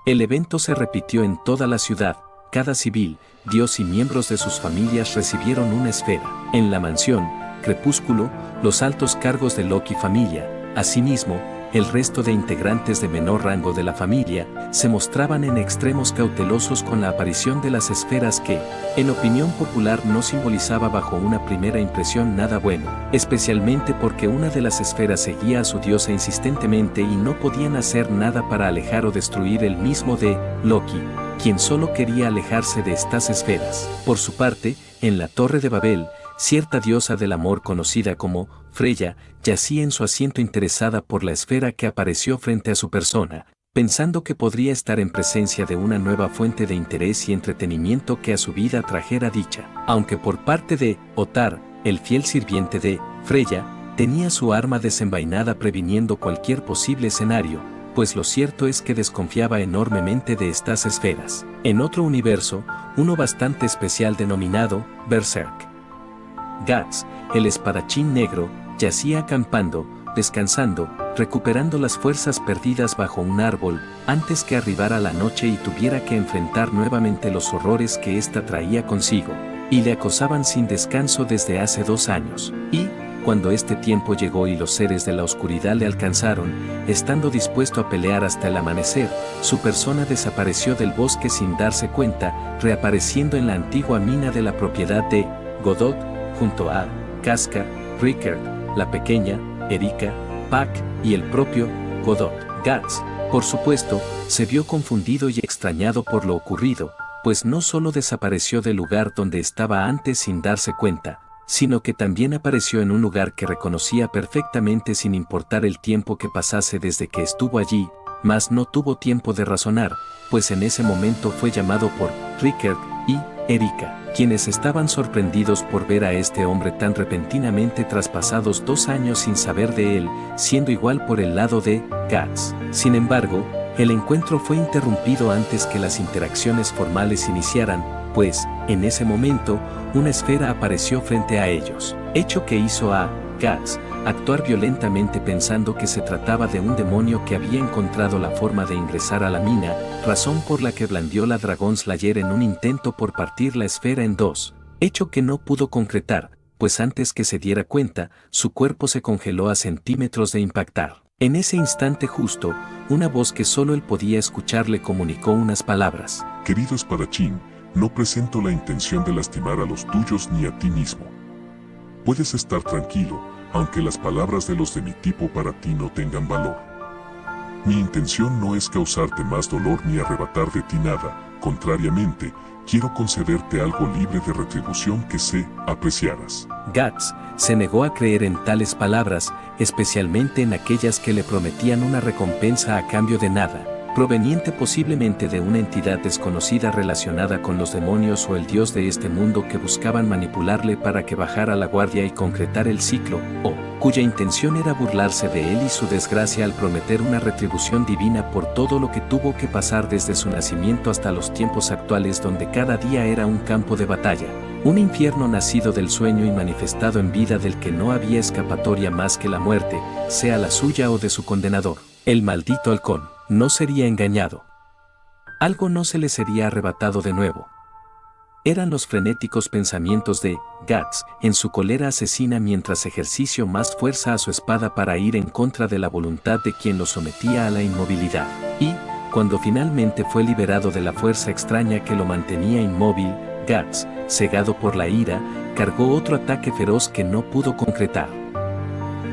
El evento se repitió en toda la ciudad, cada civil, dios y miembros de sus familias recibieron una esfera. En la mansión, Crepúsculo, los altos cargos de Loki familia, asimismo, el resto de integrantes de menor rango de la familia, se mostraban en extremos cautelosos con la aparición de las esferas que, en opinión popular no simbolizaba bajo una primera impresión nada bueno, especialmente porque una de las esferas seguía a su diosa insistentemente y no podían hacer nada para alejar o destruir el mismo de Loki, quien solo quería alejarse de estas esferas. Por su parte, en la Torre de Babel, cierta diosa del amor conocida como Freya yacía en su asiento interesada por la esfera que apareció frente a su persona, pensando que podría estar en presencia de una nueva fuente de interés y entretenimiento que a su vida trajera dicha. Aunque por parte de Otar, el fiel sirviente de Freya, tenía su arma desenvainada previniendo cualquier posible escenario, pues lo cierto es que desconfiaba enormemente de estas esferas. En otro universo, uno bastante especial denominado Berserk, Guts, el espadachín negro, yacía acampando, descansando, recuperando las fuerzas perdidas bajo un árbol, antes que arribara la noche y tuviera que enfrentar nuevamente los horrores que ésta traía consigo, y le acosaban sin descanso desde hace 2 años. Y, cuando este tiempo llegó y los seres de la oscuridad le alcanzaron, estando dispuesto a pelear hasta el amanecer, su persona desapareció del bosque sin darse cuenta, reapareciendo en la antigua mina de la propiedad de Godot, junto a Casca, Rickard, la pequeña, Erika, Pac y el propio Godot. Guts, por supuesto, se vio confundido y extrañado por lo ocurrido, pues no solo desapareció del lugar donde estaba antes sin darse cuenta, sino que también apareció en un lugar que reconocía perfectamente sin importar el tiempo que pasase desde que estuvo allí, mas no tuvo tiempo de razonar, pues en ese momento fue llamado por Rickert y Erika, quienes estaban sorprendidos por ver a este hombre tan repentinamente traspasados 2 años sin saber de él, siendo igual por el lado de Guts. Sin embargo, el encuentro fue interrumpido antes que las interacciones formales iniciaran, pues, en ese momento, una esfera apareció frente a ellos, hecho que hizo a Guts actuar violentamente pensando que se trataba de un demonio que había encontrado la forma de ingresar a la mina, razón por la que blandió la Dragon Slayer en un intento por partir la esfera en 2, hecho que no pudo concretar, pues antes que se diera cuenta, su cuerpo se congeló a centímetros de impactar. En ese instante justo, una voz que solo él podía escuchar le comunicó unas palabras. Querido espadachín, no presento la intención de lastimar a los tuyos ni a ti mismo. Puedes estar tranquilo, aunque las palabras de los de mi tipo para ti no tengan valor. Mi intención no es causarte más dolor ni arrebatar de ti nada, contrariamente, quiero concederte algo libre de retribución que sé apreciarás. Guts se negó a creer en tales palabras, especialmente en aquellas que le prometían una recompensa a cambio de nada, proveniente posiblemente de una entidad desconocida relacionada con los demonios o el dios de este mundo que buscaban manipularle para que bajara la guardia y concretar el ciclo, o cuya intención era burlarse de él y su desgracia al prometer una retribución divina por todo lo que tuvo que pasar desde su nacimiento hasta los tiempos actuales, donde cada día era un campo de batalla, un infierno nacido del sueño y manifestado en vida del que no había escapatoria más que la muerte, sea la suya o de su condenador. El maldito halcón no sería engañado. Algo no se le sería arrebatado de nuevo. Eran los frenéticos pensamientos de Guts en su cólera asesina mientras ejerció más fuerza a su espada para ir en contra de la voluntad de quien lo sometía a la inmovilidad. Y, cuando finalmente fue liberado de la fuerza extraña que lo mantenía inmóvil, Guts, cegado por la ira, cargó otro ataque feroz que no pudo concretar.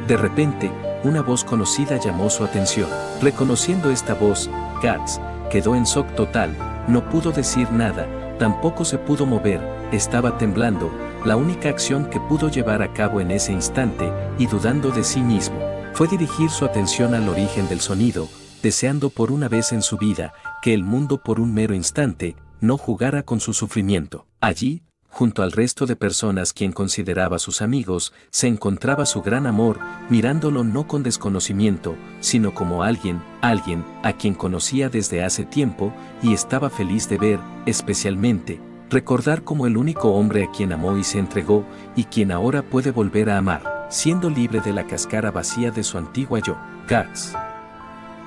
De repente, una voz conocida llamó su atención. Reconociendo esta voz, Guts quedó en shock total, no pudo decir nada, tampoco se pudo mover, estaba temblando, la única acción que pudo llevar a cabo en ese instante, y dudando de sí mismo, fue dirigir su atención al origen del sonido, deseando por una vez en su vida, que el mundo por un mero instante, no jugara con su sufrimiento. Allí, junto al resto de personas quien consideraba sus amigos, se encontraba su gran amor, mirándolo no con desconocimiento, sino como alguien a quien conocía desde hace tiempo, y estaba feliz de ver, especialmente, recordar como el único hombre a quien amó y se entregó, y quien ahora puede volver a amar, siendo libre de la cáscara vacía de su antigua yo. Guts.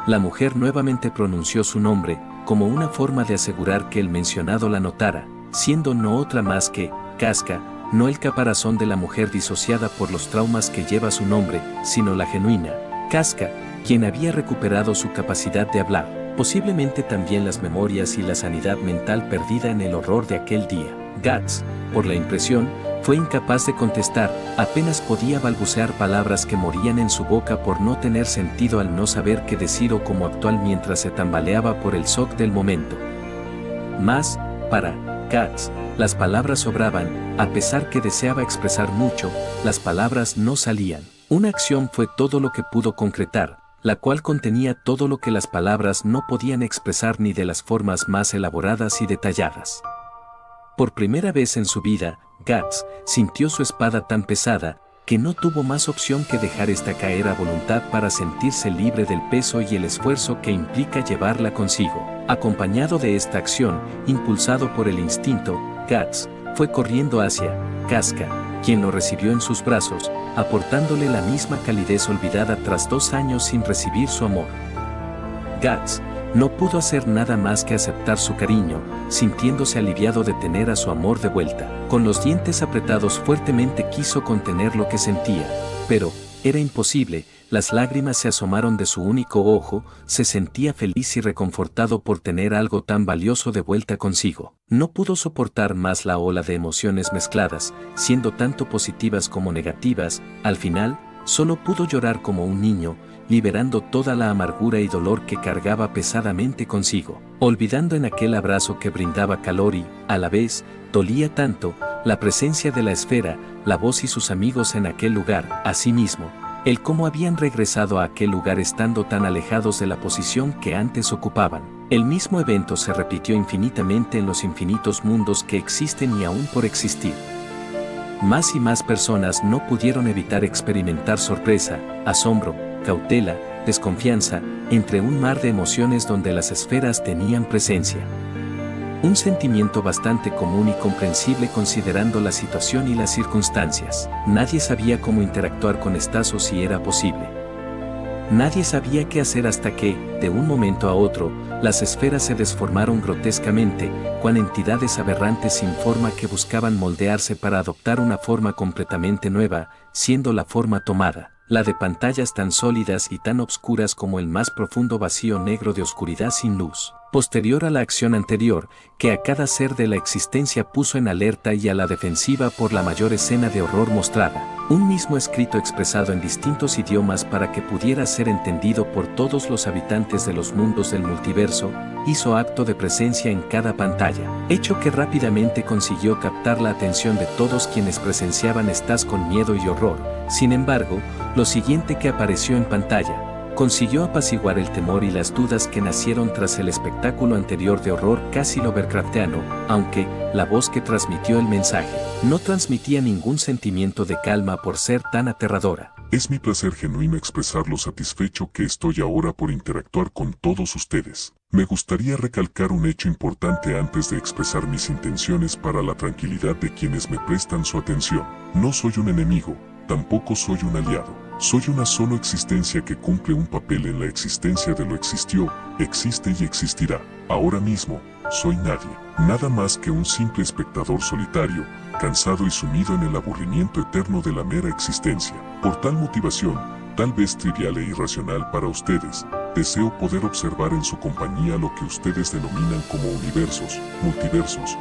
La mujer nuevamente pronunció su nombre, como una forma de asegurar que el mencionado la notara, siendo no otra más que Casca, no el caparazón de la mujer disociada por los traumas que lleva su nombre, sino la genuina Casca, quien había recuperado su capacidad de hablar, posiblemente también las memorias y la sanidad mental perdida en el horror de aquel día. Guts, por la impresión, fue incapaz de contestar, apenas podía balbucear palabras que morían en su boca por no tener sentido al no saber qué decir o cómo actuar mientras se tambaleaba por el shock del momento. Mas, para Guts, las palabras sobraban, a pesar que deseaba expresar mucho, las palabras no salían. Una acción fue todo lo que pudo concretar, la cual contenía todo lo que las palabras no podían expresar ni de las formas más elaboradas y detalladas. Por primera vez en su vida, Guts sintió su espada tan pesada, que no tuvo más opción que dejar esta caer a voluntad para sentirse libre del peso y el esfuerzo que implica llevarla consigo. Acompañado de esta acción, impulsado por el instinto, Guts fue corriendo hacia Casca, quien lo recibió en sus brazos, aportándole la misma calidez olvidada tras 2 años sin recibir su amor. Guts no pudo hacer nada más que aceptar su cariño, sintiéndose aliviado de tener a su amor de vuelta. Con los dientes apretados fuertemente quiso contener lo que sentía, pero era imposible, las lágrimas se asomaron de su único ojo, se sentía feliz y reconfortado por tener algo tan valioso de vuelta consigo. No pudo soportar más la ola de emociones mezcladas, siendo tanto positivas como negativas, al final, Solo pudo llorar como un niño, liberando toda la amargura y dolor que cargaba pesadamente consigo, olvidando en aquel abrazo que brindaba calor y, a la vez, dolía tanto, la presencia de la esfera, la voz y sus amigos en aquel lugar. Asimismo, el cómo habían regresado a aquel lugar estando tan alejados de la posición que antes ocupaban. El mismo evento se repitió infinitamente en los infinitos mundos que existen y aún por existir. Más y más personas no pudieron evitar experimentar sorpresa, asombro, cautela, desconfianza, entre un mar de emociones donde las esferas tenían presencia. Un sentimiento bastante común y comprensible considerando la situación y las circunstancias. Nadie sabía cómo interactuar con estas o si era posible. Nadie sabía qué hacer hasta que, de un momento a otro, las esferas se desformaron grotescamente, cual entidades aberrantes sin forma que buscaban moldearse para adoptar una forma completamente nueva, siendo la forma tomada, la de pantallas tan sólidas y tan obscuras como el más profundo vacío negro de oscuridad sin luz, posterior a la acción anterior, que a cada ser de la existencia puso en alerta y a la defensiva por la mayor escena de horror mostrada. Un mismo escrito expresado en distintos idiomas para que pudiera ser entendido por todos los habitantes de los mundos del multiverso, hizo acto de presencia en cada pantalla, hecho que rápidamente consiguió captar la atención de todos quienes presenciaban estas con miedo y horror. Sin embargo, lo siguiente que apareció en pantalla, consiguió apaciguar el temor y las dudas que nacieron tras el espectáculo anterior de horror casi Lovecraftiano, aunque la voz que transmitió el mensaje no transmitía ningún sentimiento de calma por ser tan aterradora. Es mi placer genuino expresar lo satisfecho que estoy ahora por interactuar con todos ustedes. Me gustaría recalcar un hecho importante antes de expresar mis intenciones para la tranquilidad de quienes me prestan su atención. No soy un enemigo, tampoco soy un aliado. Soy una solo existencia que cumple un papel en la existencia de lo existió, existe y existirá. Ahora mismo, soy nadie, nada más que un simple espectador solitario, cansado y sumido en el aburrimiento eterno de la mera existencia. Por tal motivación, tal vez trivial e irracional para ustedes, deseo poder observar en su compañía lo que ustedes denominan como universos, multiversos,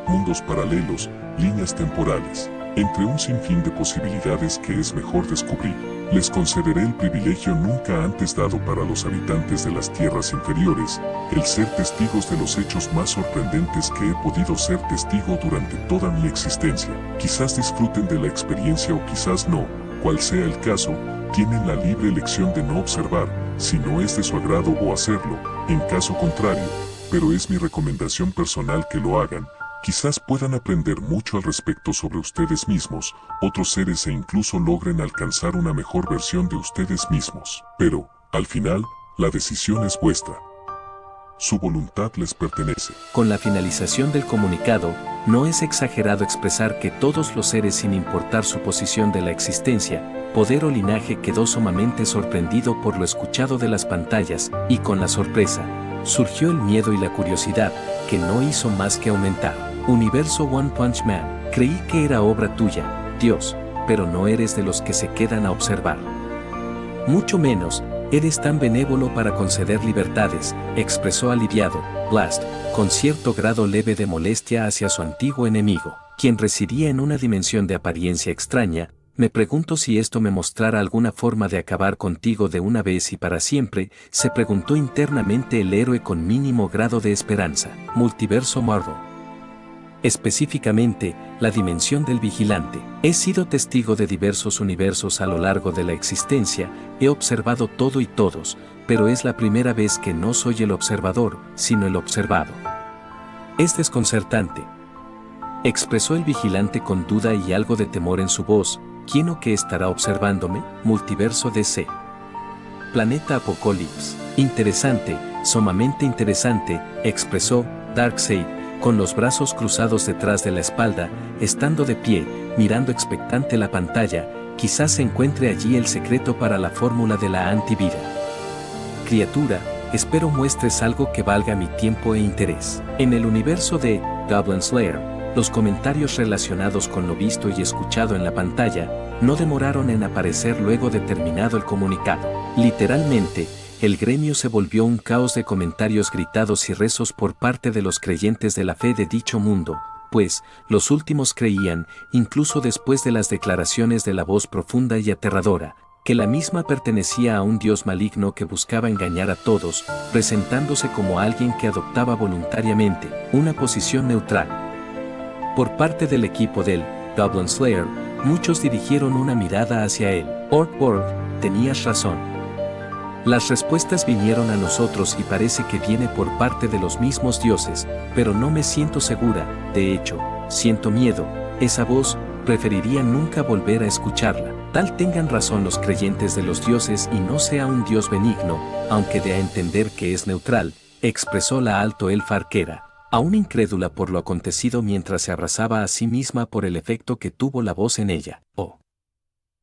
mundos paralelos, líneas temporales. Entre un sinfín de posibilidades que es mejor descubrir, les concederé el privilegio nunca antes dado para los habitantes de las tierras inferiores, el ser testigos de los hechos más sorprendentes que he podido ser testigo durante toda mi existencia. Quizás disfruten de la experiencia o quizás no, cual sea el caso, tienen la libre elección de no observar, si no es de su agrado o hacerlo, en caso contrario, pero es mi recomendación personal que lo hagan. Quizás puedan aprender mucho al respecto sobre ustedes mismos, otros seres e incluso logren alcanzar una mejor versión de ustedes mismos. Pero, al final, la decisión es vuestra. Su voluntad les pertenece. Con la finalización del comunicado, no es exagerado expresar que todos los seres sin importar su posición de la existencia, poder o linaje quedó sumamente sorprendido por lo escuchado de las pantallas, y con la sorpresa, surgió el miedo y la curiosidad, que no hizo más que aumentar. Universo One Punch Man, creí que era obra tuya, Dios, pero no eres de los que se quedan a observar. Mucho menos, eres tan benévolo para conceder libertades, expresó aliviado, Blast, con cierto grado leve de molestia hacia su antiguo enemigo, quien residía en una dimensión de apariencia extraña. Me pregunto si esto me mostrara alguna forma de acabar contigo de una vez y para siempre, se preguntó internamente el héroe con mínimo grado de esperanza. Multiverso Marvel. Específicamente, la dimensión del vigilante. He sido testigo de diversos universos a lo largo de la existencia, he observado todo y todos, pero es la primera vez que no soy el observador, sino el observado. Es desconcertante, expresó el vigilante con duda y algo de temor en su voz. ¿Quién o qué estará observándome? Multiverso DC. Planeta Apocalipsis. Interesante, sumamente interesante, expresó Darkseid, con los brazos cruzados detrás de la espalda, estando de pie, mirando expectante la pantalla. Quizás se encuentre allí el secreto para la fórmula de la antivida. Criatura, espero muestres algo que valga mi tiempo e interés. En el universo de Goblin Slayer, los comentarios relacionados con lo visto y escuchado en la pantalla no demoraron en aparecer luego de terminado el comunicado. Literalmente, el gremio se volvió un caos de comentarios gritados y rezos por parte de los creyentes de la fe de dicho mundo, pues, los últimos creían, incluso después de las declaraciones de la voz profunda y aterradora, que la misma pertenecía a un dios maligno que buscaba engañar a todos, presentándose como alguien que adoptaba voluntariamente una posición neutral. Por parte del equipo del Goblin Slayer, muchos dirigieron una mirada hacia él. Orc, tenías razón. Las respuestas vinieron a nosotros y parece que viene por parte de los mismos dioses, pero no me siento segura, de hecho, siento miedo. Esa voz, preferiría nunca volver a escucharla. Tal tengan razón los creyentes de los dioses y no sea un dios benigno, aunque dé a entender que es neutral, expresó la alto elfa arquera, aún incrédula por lo acontecido mientras se abrazaba a sí misma por el efecto que tuvo la voz en ella. Oh,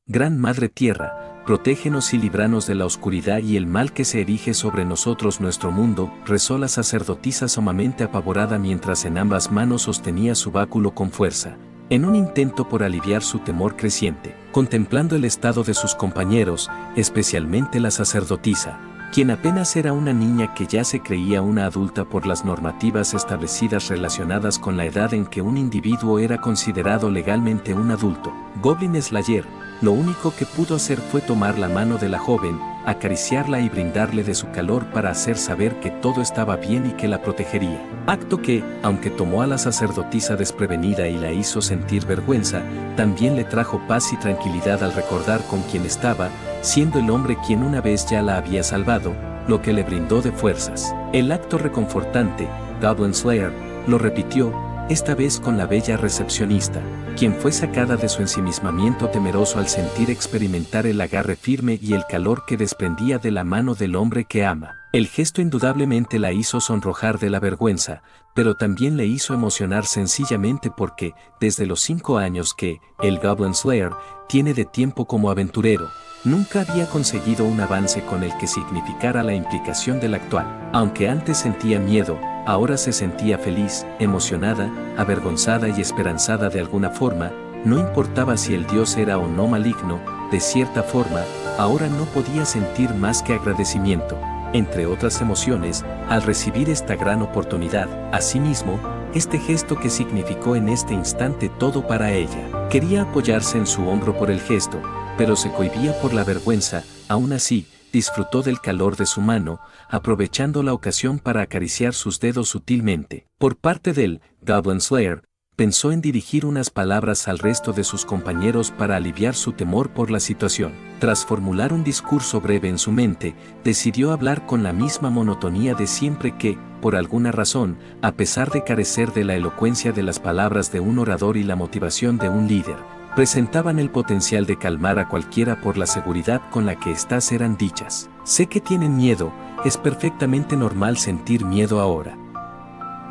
Gran Madre Tierra, protégenos y líbranos de la oscuridad y el mal que se erige sobre nosotros nuestro mundo, rezó la sacerdotisa sumamente apavorada mientras en ambas manos sostenía su báculo con fuerza, en un intento por aliviar su temor creciente, contemplando el estado de sus compañeros, especialmente la sacerdotisa, quien apenas era una niña que ya se creía una adulta por las normativas establecidas relacionadas con la edad en que un individuo era considerado legalmente un adulto. Goblin Slayer, lo único que pudo hacer fue tomar la mano de la joven, acariciarla y brindarle de su calor para hacer saber que todo estaba bien y que la protegería. Acto que, aunque tomó a la sacerdotisa desprevenida y la hizo sentir vergüenza, también le trajo paz y tranquilidad al recordar con quién estaba, siendo el hombre quien una vez ya la había salvado, lo que le brindó de fuerzas. El acto reconfortante, Goblin Slayer, lo repitió, esta vez con la bella recepcionista, quien fue sacada de su ensimismamiento temeroso al sentir experimentar el agarre firme y el calor que desprendía de la mano del hombre que ama. El gesto indudablemente la hizo sonrojar de la vergüenza, pero también le hizo emocionar sencillamente porque, desde los 5 años que el Goblin Slayer tiene de tiempo como aventurero, nunca había conseguido un avance con el que significara la implicación del actual. Aunque antes sentía miedo, ahora se sentía feliz, emocionada, avergonzada y esperanzada de alguna forma, no importaba si el dios era o no maligno, de cierta forma, ahora no podía sentir más que agradecimiento, entre otras emociones, al recibir esta gran oportunidad. Asimismo, este gesto que significó en este instante todo para ella. Quería apoyarse en su hombro por el gesto, pero se cohibía por la vergüenza. Aún así, disfrutó del calor de su mano, aprovechando la ocasión para acariciar sus dedos sutilmente. Por parte del Goblin Slayer, pensó en dirigir unas palabras al resto de sus compañeros para aliviar su temor por la situación. Tras formular un discurso breve en su mente, decidió hablar con la misma monotonía de siempre que, por alguna razón, a pesar de carecer de la elocuencia de las palabras de un orador y la motivación de un líder, presentaban el potencial de calmar a cualquiera por la seguridad con la que éstas eran dichas. Sé que tienen miedo, es perfectamente normal sentir miedo ahora.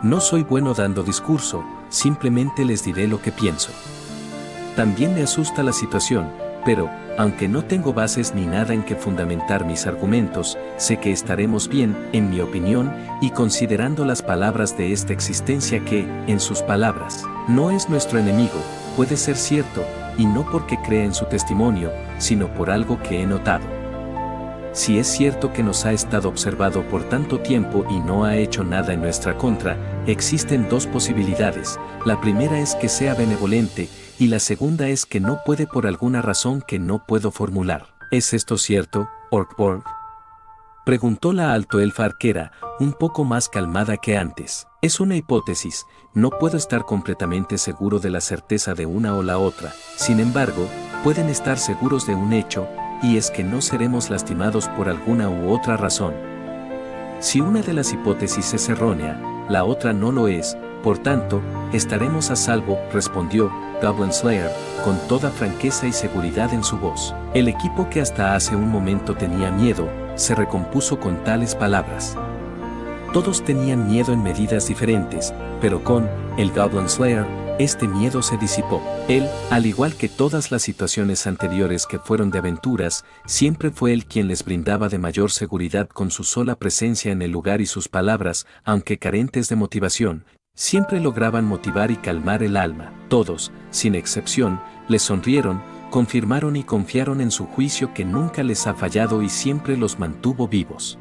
No soy bueno dando discurso, simplemente les diré lo que pienso. También me asusta la situación, pero, aunque no tengo bases ni nada en que fundamentar mis argumentos, sé que estaremos bien, en mi opinión, y considerando las palabras de esta existencia que, en sus palabras, no es nuestro enemigo, puede ser cierto, y no porque crea en su testimonio, sino por algo que he notado. Si es cierto que nos ha estado observado por tanto tiempo y no ha hecho nada en nuestra contra, existen dos posibilidades. La primera es que sea benevolente, y la segunda es que no puede por alguna razón que no puedo formular. ¿Es esto cierto, Orkborg? Preguntó la alto elfa arquera, un poco más calmada que antes. Es una hipótesis, no puedo estar completamente seguro de la certeza de una o la otra. Sin embargo, pueden estar seguros de un hecho, y es que no seremos lastimados por alguna u otra razón. Si una de las hipótesis es errónea, la otra no lo es, por tanto, estaremos a salvo, respondió Goblin Slayer, con toda franqueza y seguridad en su voz. El equipo que hasta hace un momento tenía miedo, se recompuso con tales palabras. Todos tenían miedo en medidas diferentes, pero con el Goblin Slayer, este miedo se disipó. Él, al igual que todas las situaciones anteriores que fueron de aventuras, siempre fue él quien les brindaba de mayor seguridad con su sola presencia en el lugar y sus palabras, aunque carentes de motivación, siempre lograban motivar y calmar el alma. Todos, sin excepción, les sonrieron, confirmaron y confiaron en su juicio que nunca les ha fallado y siempre los mantuvo vivos.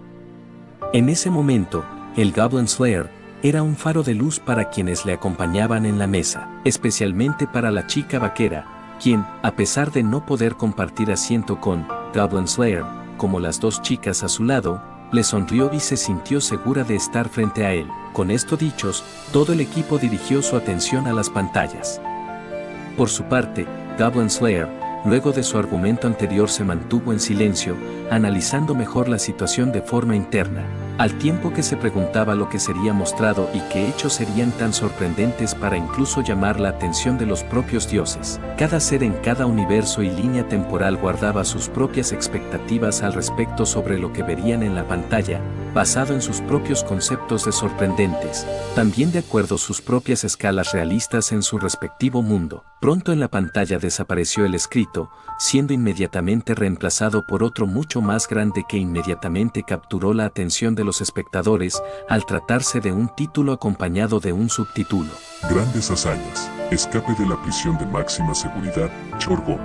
En ese momento, el Goblin Slayer, Era un faro de luz para quienes le acompañaban en la mesa, especialmente para la chica vaquera, quien, a pesar de no poder compartir asiento con Goblin Slayer, como las dos chicas a su lado, le sonrió y se sintió segura de estar frente a él. Con esto dichos, todo el equipo dirigió su atención a las pantallas. Por su parte, Goblin Slayer, luego de su argumento anterior, se mantuvo en silencio, analizando mejor la situación de forma interna, al tiempo que se preguntaba lo que sería mostrado y qué hechos serían tan sorprendentes para incluso llamar la atención de los propios dioses. Cada ser en cada universo y línea temporal guardaba sus propias expectativas al respecto sobre lo que verían en la pantalla, basado en sus propios conceptos de sorprendentes, también de acuerdo a sus propias escalas realistas en su respectivo mundo. Pronto en la pantalla desapareció el escrito, siendo inmediatamente reemplazado por otro mucho más grande que inmediatamente capturó la atención de los espectadores al tratarse de un título acompañado de un subtítulo. Grandes hazañas. Escape de la prisión de máxima seguridad, Chorgón.